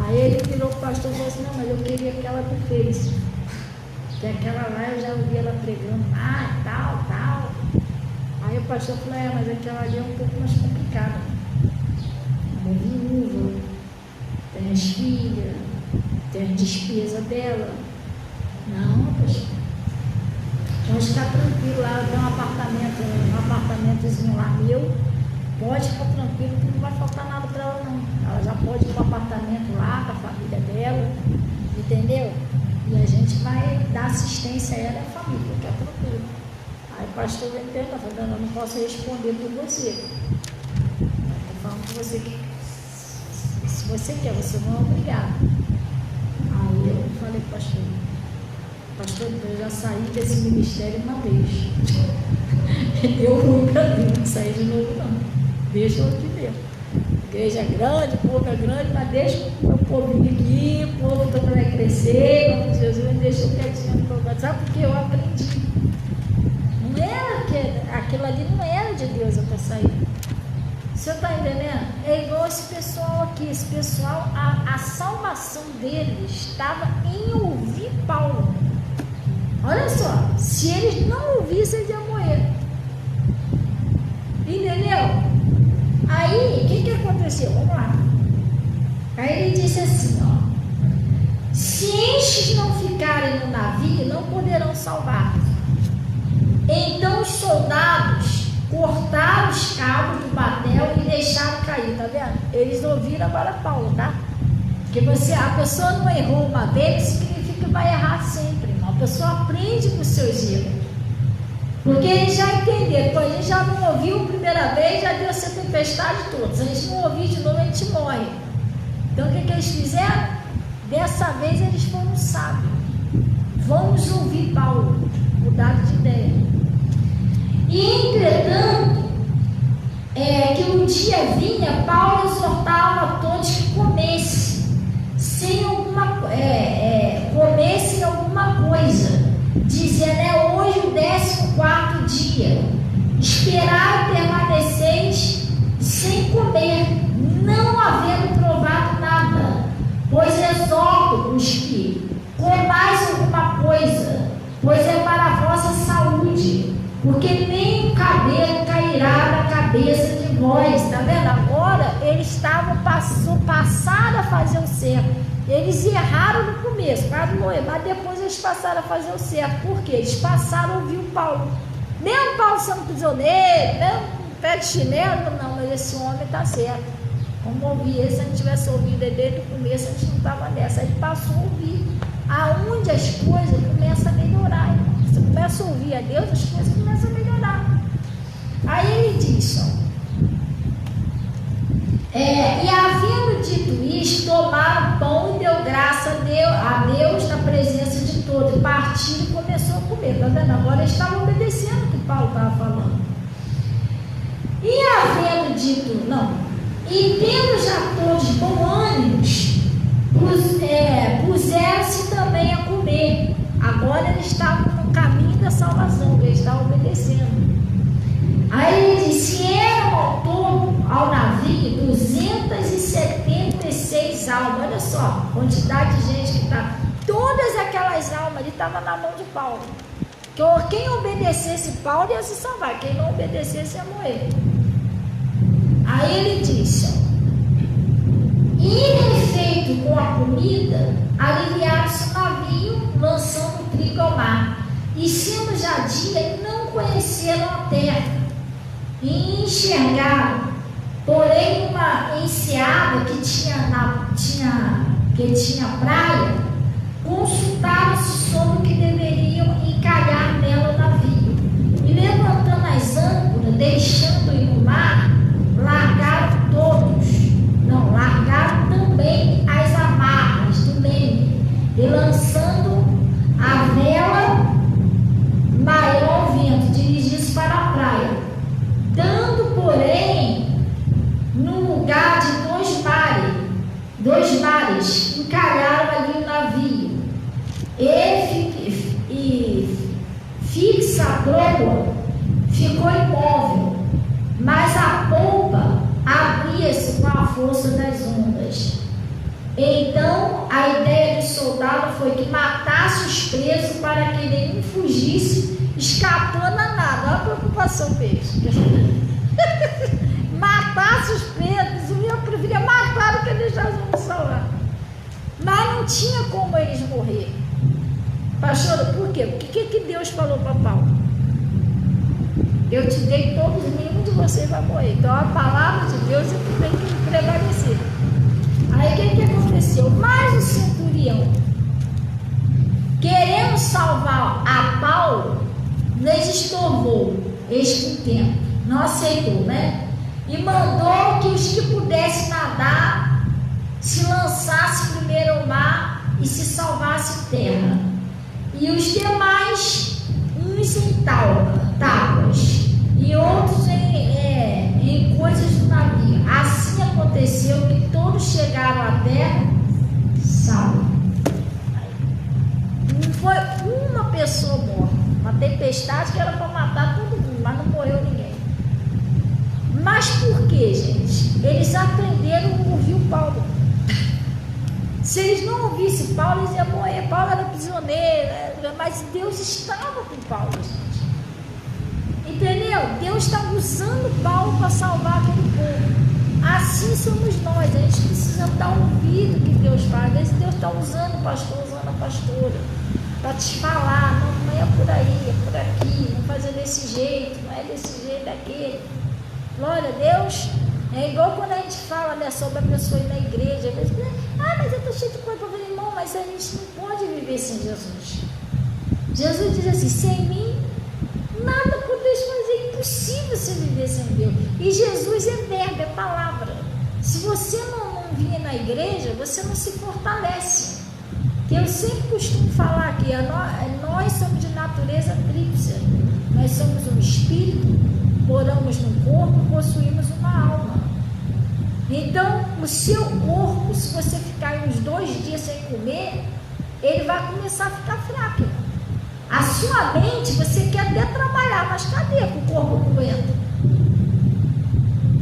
A: Aí ele virou para o pastor e falou assim, não, mas eu queria aquela do Face, que aquela lá eu já ouvi ela pregando, tal. Aí o pastor falou, mas aquela ali é um pouco mais complicada. Ela é viúva, tem as filhas, tem a despesa dela. Não, pastor. Pode ficar tranquilo lá, eu tenho um apartamentozinho lá meu. Pode ficar tranquilo que não vai faltar nada para ela não. Ela já pode ir para o apartamento lá com a família dela, entendeu? E a gente vai dar assistência a ela e a família, que é tranquilo. Aí o pastor vem perguntar, falando, eu não posso responder por você. Estou falando com você que se você quer, você não é obrigado. Aí eu falei para o pastor, eu já saí desse ministério uma vez. Deu ruim para mim, não saí de novo não. Deixa eu te ver. Igreja grande, o povo é grande, mas deixa o povo vir aqui, o povo também vai crescer, em nome de Jesus, me deixa quietinho no programa. Sabe por que eu aprendi? Não era aquilo ali não era de Deus eu ter saído. Você está entendendo? É igual esse pessoal aqui, esse pessoal, a salvação deles estava em ouvir Paulo. Olha só, se eles não ouvissem, eles iam morrer. Entendeu? Aí, o que aconteceu? Vamos lá. Aí ele disse assim, ó. Se estes não ficarem no navio, não poderão salvar. Então os soldados cortaram os cabos do batel e deixaram cair, tá vendo? Eles ouviram agora Paulo, tá? Porque a pessoa não errou uma vez, significa que vai errar sempre, irmão. A pessoa aprende com os seus erros. Porque eles já entenderam, então a gente já não ouviu a primeira vez, já deu essa tempestade toda. Se a gente não ouvir de novo, a gente morre. Então o que eles fizeram? Dessa vez eles foram sábios. Vamos ouvir Paulo, mudar de ideia. E entretanto, que um dia vinha, Paulo exortava a todos que comessem alguma coisa, dizendo, hoje o 14º dia, esperai permaneceis sem comer, não havendo provado nada, pois exorto-vos que comais alguma coisa, pois é para a vossa saúde, porque nem um cabelo cairá da cabeça de vós. Está vendo? Agora eles passaram a fazer o certo. Eles erraram no começo, mas depois eles passaram a fazer o certo. Por quê? Eles passaram a ouvir o Paulo. Mesmo Paulo sendo prisioneiro, mesmo pé de chinelo, não, mas esse homem está certo. Como ouvir ele, se a gente tivesse ouvido ele desde o começo, a gente não estava nessa. Aí passou a ouvir. Aonde as coisas começam a melhorar. Você começa a ouvir a Deus, as coisas começam a melhorar. Aí ele diz, e havendo dito isto, tomaram pão e deu graça a Deus na presença de todos. Partiram e começou a comer. Está vendo? Agora eles estavam obedecendo o que Paulo estava falando. E havendo dito, e tendo já todos bom ânimos, puseram-se também a comer. Agora eles estavam no caminho da salvação, eles estavam obedecendo. Aí ele disse, eram ao todo, ao navio, 200 3 almas, olha só, quantidade de gente que está, todas aquelas almas ali estavam na mão de Paulo. Quem obedecesse Paulo ia se salvar, quem não obedecesse ia morrer. Aí ele disse, e em efeito com a comida, aliviaram-se o navio, lançando o trigo ao mar. E sendo já dia, não conheceram a terra. E enxergaram, porém, uma enseada que tinha praia, consultaram-se sobre o que deveriam encalhar nela o navio. E levantando as âncoras, deixando-o no mar, largaram também as amarras do leme, e lançando a vela maior vento, dirigiu-se para a praia, dando, porém, no lugar de 2 mares, encalharam ali o navio, e fixa a proa ficou imóvel, mas a polpa abria-se com a força das ondas. Então a ideia do soldado foi que matasse os presos para que nenhum fugisse, escapando a nada. Olha a preocupação deles. Matasse os presos, eu preferia matar do que deixar eles salvar. Mas não tinha como eles morrer. Pastor, por quê? Porque o que Deus falou para Paulo? Eu te dei todos, nenhum de vocês vai morrer. Então a palavra de Deus tem que prevalecer. Aí o que aconteceu? Mas o centurião, querendo salvar a Paulo, lhes estorvou este tempo, não aceitou, né? E mandou que os que pudessem nadar se lançassem primeiro ao mar e se salvassem terra. E os demais, uns em tábuas e outros em coisas do navio. Assim aconteceu que todos chegaram à terra salvos. Não foi uma pessoa morta, uma tempestade que era para matar todo mundo, mas não morreu ninguém. Mas por que, gente? Eles aprenderam a ouvir o Paulo. Se eles não ouvissem Paulo, eles iam morrer. Paulo era prisioneiro, mas Deus estava com Paulo, gente. Entendeu? Deus está usando Paulo para salvar aquele povo. Assim somos nós. A gente precisa dar ouvido que Deus faz. Às vezes Deus está usando o pastor, usando a pastora para te falar, não é por aí, é por aqui, não fazer desse jeito, não é desse jeito, daquele. Glória a Deus. É igual quando a gente fala, né, sobre a pessoa ir na igreja, às vezes, mas eu estou cheio de coisa para ver, irmão, mas a gente não pode viver sem Jesus. Jesus diz assim, sem mim, nada podeis fazer, é impossível você viver sem Deus. E Jesus é verbo, é palavra. Se você não vir na igreja, você não se fortalece. Que eu sempre costumo falar que nós somos de natureza tríplice. Nós somos um espírito, moramos no corpo, possuímos uma alma. Então, o seu corpo, se você ficar uns 2 dias sem comer, ele vai começar a ficar fraco. A sua mente, você quer até trabalhar, mas cadê com o corpo não aguenta?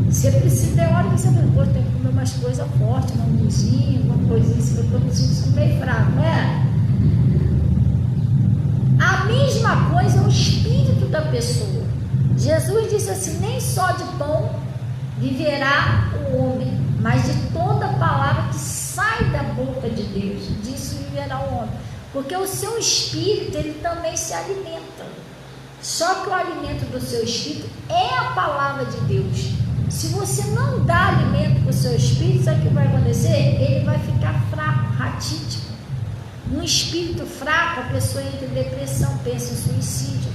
A: Você precisa, tem hora que você fala, tem que comer umas coisas fortes, uma luzinha, uma coisinha, se eu estou me sentindo meio fraco, não é? A mesma coisa é o espírito da pessoa. Jesus disse assim, nem só de pão viverá o homem, mas de toda palavra que sai da boca de Deus, disso viverá o homem. Porque o seu espírito, ele também se alimenta. Só que o alimento do seu espírito é a palavra de Deus. Se você não dá alimento para o seu espírito, sabe o que vai acontecer? Ele vai ficar fraco, ratítico. Um espírito fraco, a pessoa entra em depressão, pensa em suicídio,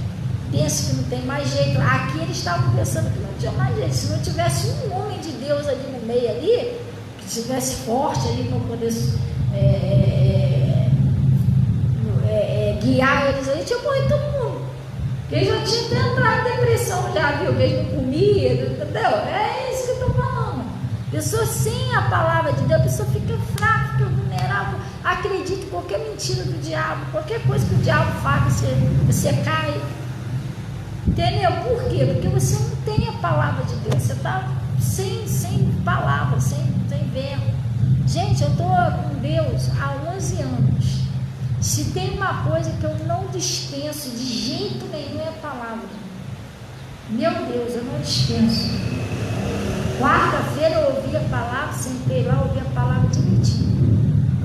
A: pensa que não tem mais jeito. Aqui eles estavam pensando que não tinha mais jeito. Se não tivesse um homem de Deus ali no meio ali, que estivesse forte ali para poder guiar eles ali, tinha morrido todo mundo. Porque eles já tinham até entrado em depressão, já viu? Que eles não comiam, entendeu? É isso que eu estou falando. A pessoa sem a palavra de Deus, a pessoa fica fraca, fica vulnerável, acredita em qualquer mentira do diabo, qualquer coisa que o diabo faz, você cai. Entendeu? Por quê? Porque você não tem a palavra de Deus, você está sem palavra, sem verbo. Gente, eu estou com Deus há 11 anos. Se tem uma coisa que eu não dispenso de jeito nenhum é a palavra. Meu Deus, eu não dispenso. Quarta-feira eu ouvi a palavra, sentei lá, ouvi a palavra direitinho.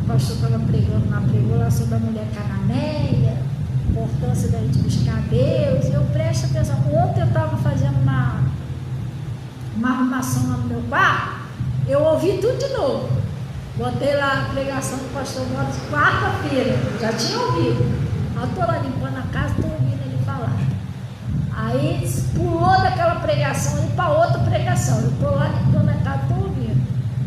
A: O pastor estava pregando lá, pregou lá sobre a mulher cananeia, a importância da gente buscar Deus. Eu presto atenção. Ontem eu estava fazendo uma arrumação lá no meu quarto, eu ouvi tudo de novo. Botei lá a pregação do pastor Motos, quarta-feira, já tinha ouvido. Eu estou lá limpando a casa, estou ouvindo ele falar. Aí pulou daquela pregação ali para outra pregação. Eu estou lá limpando a casa, estou ouvindo.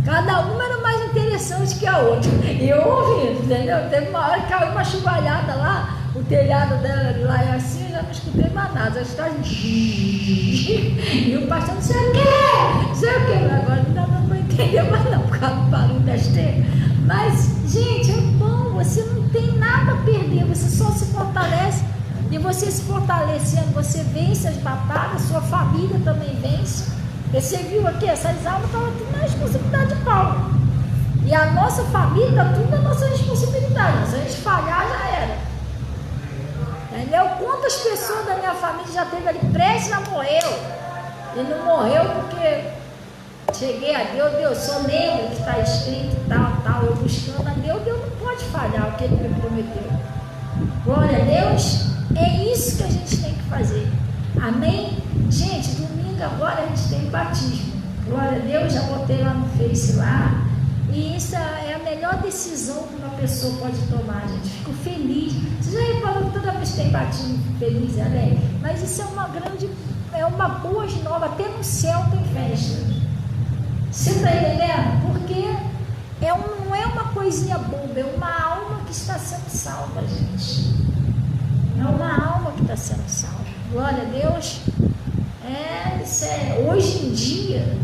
A: Cada uma era mais interessante que a outra. E eu ouvindo, entendeu? Teve uma hora que caiu uma chuvalhada lá, o telhado dela lá é assim, eu já não escutei mais nada. Eu estava e o pastor não sei o que, agora não dá para entender mais não, por causa do barulho das telhas. Mas, gente, é bom, você não tem nada a perder, você só se fortalece. E você se fortalecendo, você vence as batalhas, sua família também vence. Você viu aqui, essas almas estavam tudo na responsabilidade de Paulo. E a nossa família está tudo na nossa responsabilidade. Se a gente falhar, já era. Entendeu? Quantas pessoas da minha família já teve ali prestes a morrer? E não morreu porque cheguei a Deus, Deus, só lembra que está escrito tal, eu buscando a Deus, Deus não pode falhar o que Ele me prometeu. Glória a Deus, é isso que a gente tem que fazer. Amém? Gente, domingo agora a gente tem batismo. Glória a Deus, já botei lá no Face lá. E isso é a melhor decisão que uma pessoa pode tomar, gente. Fico feliz. Você já reparou que toda vez que tem batismo, feliz e alegre? Mas isso é uma boa nova. Até no céu tem festa. Você está entendendo? Porque não é uma coisinha boba, é uma alma que está sendo salva, gente. É uma alma que está sendo salva. Glória a Deus. Hoje em dia,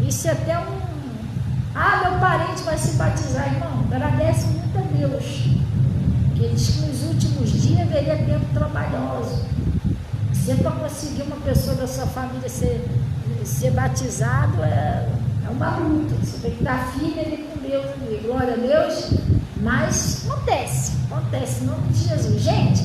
A: isso é até meu parente vai se batizar, irmão. Agradece muito a Deus. Que ele diz que nos últimos dias haveria tempo trabalhoso. Se para conseguir uma pessoa da sua família ser batizado, é uma luta. Você tem que estar firme ali com Deus. Glória a Deus. Mas acontece em nome de Jesus. Gente,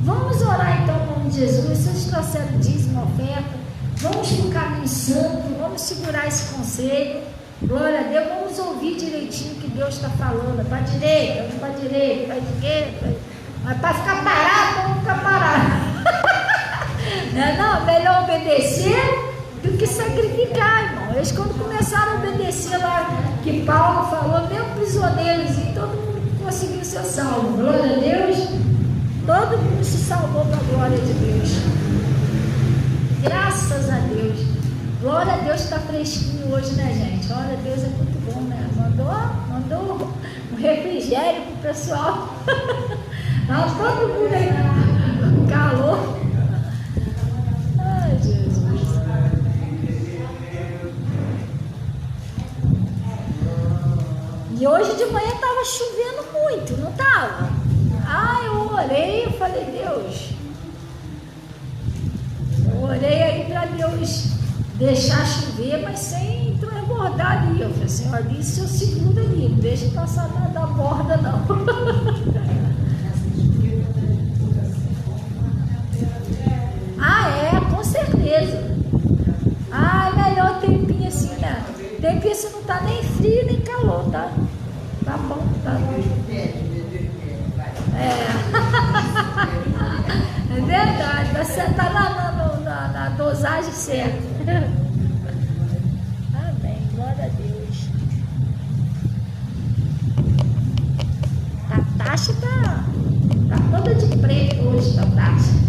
A: vamos orar então em nome de Jesus. Vocês trouxeram dízimo, oferta. Vamos para o caminho santo. Vamos segurar esse conselho. Glória a Deus. Vamos ouvir direitinho o que Deus está falando. Para a direita, vamos para a direita, para a esquerda. Mas para ficar parado, vamos ficar parado. Não, melhor obedecer do que sacrificar, irmão. Eles quando começaram a obedecer lá, que Paulo falou, mesmo prisioneiros, e todo mundo conseguiu ser salvo. Glória a Deus. Todo mundo se salvou para a glória de Deus. Graças a Deus. Glória a Deus, está fresquinho hoje, né, gente? Glória a Deus, é muito bom, né? Mandou um refrigério pro pessoal. Todo mundo aí, calor. Ai, Jesus. E hoje de manhã estava chovendo muito, não estava? Eu orei, eu falei, Deus. Eu orei aí para Deus deixar chover, mas sem transbordar ali. Eu falei, Senhor, ali se eu seguro ali, não deixa passar da borda, não. Com certeza. É melhor tempinho assim, né? Tempinho assim não tá nem frio nem calor, tá? Tá bom, tá bom. É verdade, você tá na dosagem certa. Amém, glória a Deus. A Tasha tá toda de preto hoje, tá, Tasha?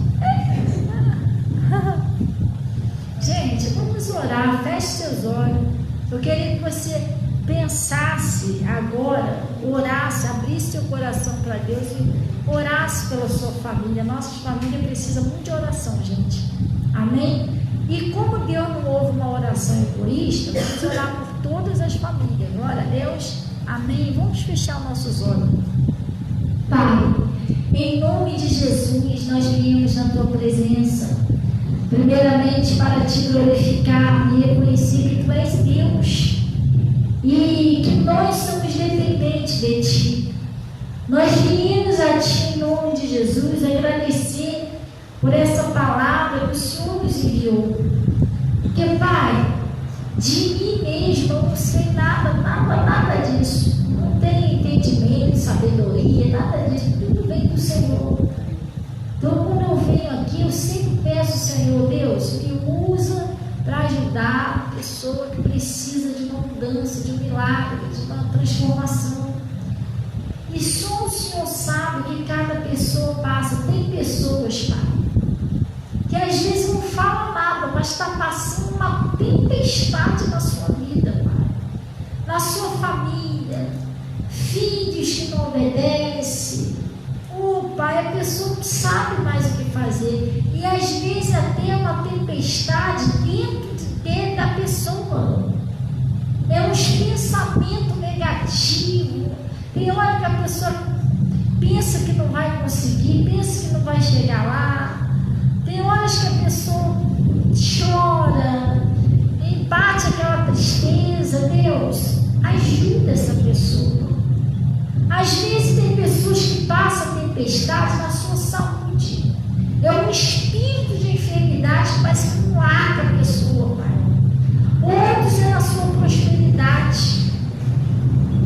A: Gente, vamos orar, feche seus olhos. Eu queria que você pensasse agora, orasse, abrisse seu coração para Deus e orasse pela sua família. Nossa família precisa muito de oração, gente. Amém? E como Deus não ouve uma oração egoísta, vamos orar por todas as famílias. Glória a Deus. Amém? Vamos fechar nossos olhos. Pai, em nome de Jesus, nós viemos na tua presença. Primeiramente para te glorificar e reconhecer que tu és Deus.
B: e que nós somos dependentes de Ti. Nós viemos a Ti em nome de Jesus agradecer por essa palavra que o Senhor nos enviou. Porque, Pai, de mim mesmo eu não sei nada disso. Não tenho entendimento, sabedoria, nada disso. Tudo vem do Senhor. Então, quando eu venho aqui, eu sempre peço, Senhor Deus, me usa para ajudar a pessoa que precisa de uma mudança, de um milagre, de uma transformação. E só o Senhor sabe que cada pessoa passa. Tem pessoas, Pai, que às vezes não fala nada, mas está passando uma tempestade na sua vida, Pai, na sua família, filhos que não obedecem. Pai, a pessoa não sabe mais o que fazer, e às vezes até uma tempestade dentro da pessoa, é uns pensamentos negativos. Tem hora que a pessoa pensa que não vai conseguir, pensa que não vai chegar lá. Tem horas que a pessoa chora e bate aquela tristeza. Deus, ajuda essa pessoa. Às vezes tem pessoas que passam tempestade na sua saúde. É um espírito de enfermidade que parece que não larga a pessoa, Pai. Outros é na sua prosperidade.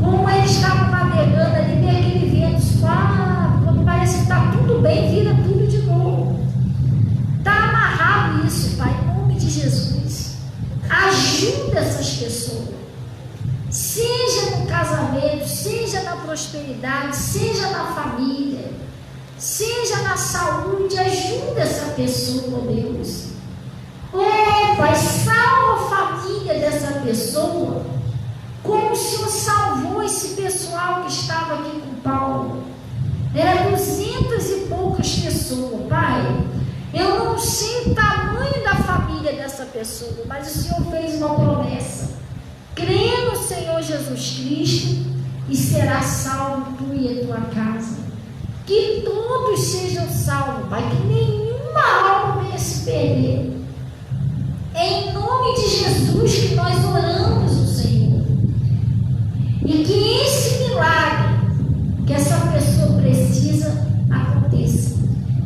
B: Como eles estavam navegando ali, vem aquele vento suave, quando parece que está tudo bem, vira tudo de novo. Está amarrado isso, Pai, em nome de Jesus. Ajuda essas pessoas. Seja no casamento, seja na prosperidade, seja na família, seja na saúde, ajuda essa pessoa, Deus. Oh, Pai, salva a família dessa pessoa, como o Senhor salvou esse pessoal que estava aqui com Paulo. Era 200 e poucas pessoas, Pai. Eu não sei o tamanho da família dessa pessoa, mas o Senhor fez uma promessa. Crê no Senhor Jesus Cristo e será salvo tu e a tua casa. Que todos sejam salvos, Pai, que nenhuma alma venha se perder. É em nome de Jesus que nós oramos o Senhor. E que esse milagre que essa pessoa precisa aconteça.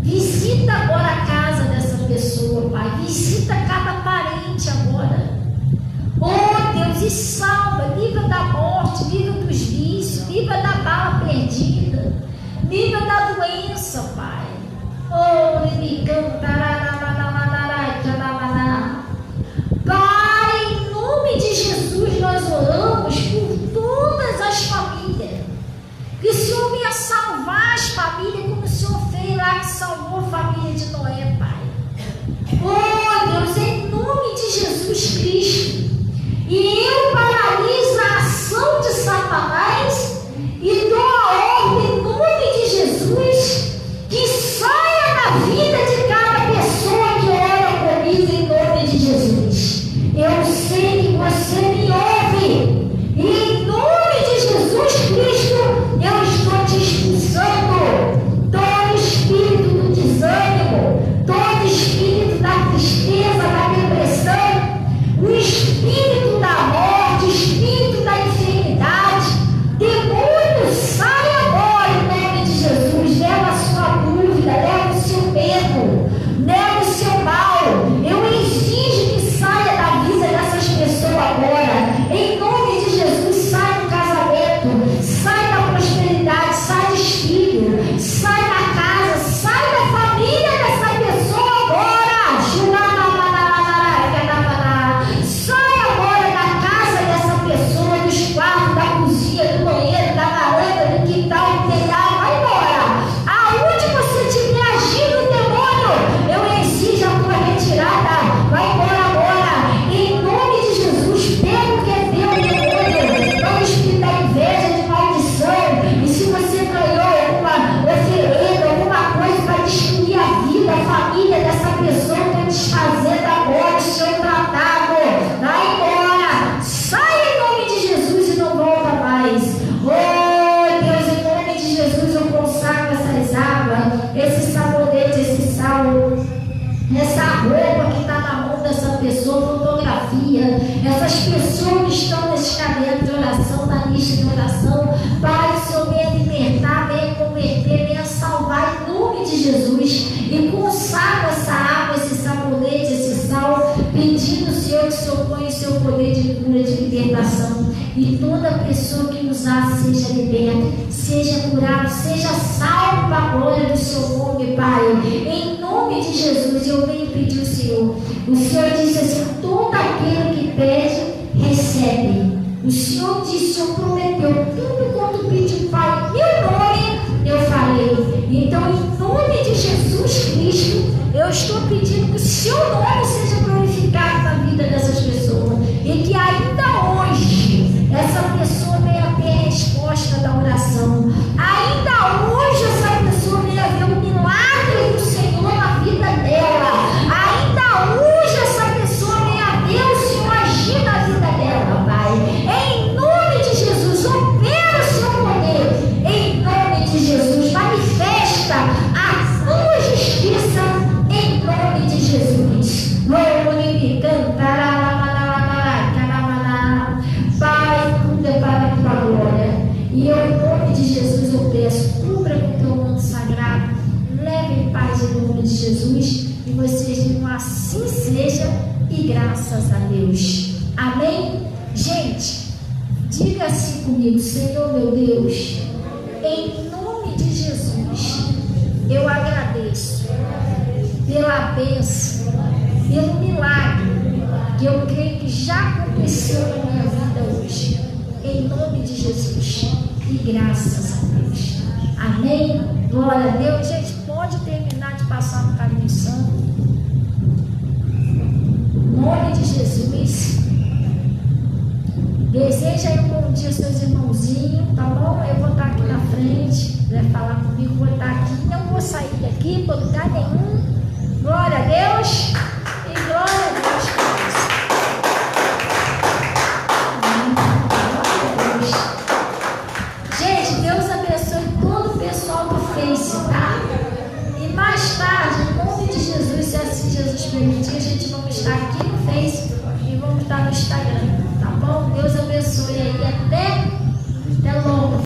B: Visita agora a casa dessa pessoa, Pai. Visita cada parente agora. Oh Deus, e salva, livra da morte, livra dos vícios, livra da bala perdida, livra da doença, Pai. Oh, Pai, em nome de Jesus nós oramos por todas as famílias. Que o Senhor venha salvar as famílias como o Senhor fez lá que salvou a família de Noé, Pai. Oh Deus, em nome de Jesus Cristo. E eu paraliso a ação de Satanás e dou a ordem em nome de Jesus que saia da vida de cada pessoa que ora comigo em nome de Jesus. Eu sei que você me ouve e em nome de Jesus Cristo eu estou te expulsando todo espírito do desânimo, todo espírito da tristeza, da depressão, o espírito da morte, o espírito da enfermidade. Demônio, sai agora em nome de Jesus. Leva a sua dúvida, leva o seu medo, leva o seu mal. Eu exijo que saia da vida dessas pessoas agora em nome de Jesus. Sai do casamento, sai da prosperidade, sai dos filhos, sai da casa, sai da família dessa pessoa agora. Sai agora da casa dessa pessoa, dos quartos, da cozinha, do banheiro, da varanda, do quintal, do telhado. Vai embora. Aonde você estiver agindo, demônio, eu exijo a tua retirada. Vai embora agora. Em nome de Jesus, pega o que é teu, demônio. Todo espírito da inveja, de maldição. E se você ganhou alguma oferenda, alguma coisa para destruir a vida, a família dessa pessoa, eu estou desfazendo agora o seu tratado. Vai embora. Sai em nome de Jesus e não volta mais. Oh Deus, em nome de Jesus eu consagro essas águas, esse sabonete, esse sal, essa roupa que está na mão dessa pessoa, fotografia, essas pessoas que estão nesse caminho de oração. pedindo, Senhor, que o Senhor ponha o seu poder de cura, de libertação, e toda pessoa que usar seja liberta, seja curado, seja salvo para a glória do seu nome, Pai. Em nome de Jesus, eu venho pedir ao Senhor. O Senhor disse assim: todo aquele que pede, recebe. O Senhor disse, o Senhor prometeu, tudo quanto pediu, Pai, meu nome, eu falei. Então, em nome de Jesus Cristo, eu estou pedindo que o seu nome seja glorificado na vida dessas pessoas. E que ainda hoje, essa pessoa venha ter a resposta da oração. Ainda hoje, essa pessoa venha ver o milagre do Senhor na vida dela. Ainda hoje, essa pessoa venha ver o Senhor agir na vida dela, Pai. Em nome de Jesus, opera o seu poder. Em nome de Jesus, manifesta a tua justiça. Em nome de Jesus. Pai, tudo é para a tua glória. E eu, em nome de Jesus, eu peço, cubra com o teu manto sagrado, leve em paz em nome de Jesus. E vocês digam assim seja, e graças a Deus. Amém? Gente, diga assim comigo: Senhor meu Deus, em nome de Jesus, eu agradeço pela bênção, pelo milagre que eu creio que já aconteceu na minha vida hoje. Em nome de Jesus, e graças a Deus. Amém? Glória a Deus. Gente, pode terminar de passar no caminho santo. Em nome de Jesus. Deseja aí um bom dia aos seus irmãozinhos, tá bom? Eu vou estar aqui na frente, vai falar comigo, vou estar aqui. Não vou sair daqui por lugar nenhum. Glória a Deus e glória a Deus por isso. Gente, Deus abençoe todo o pessoal do Face, tá? E mais tarde, em nome de Jesus, se assim Jesus permitir, a gente vai estar aqui no Face e vamos estar no Instagram.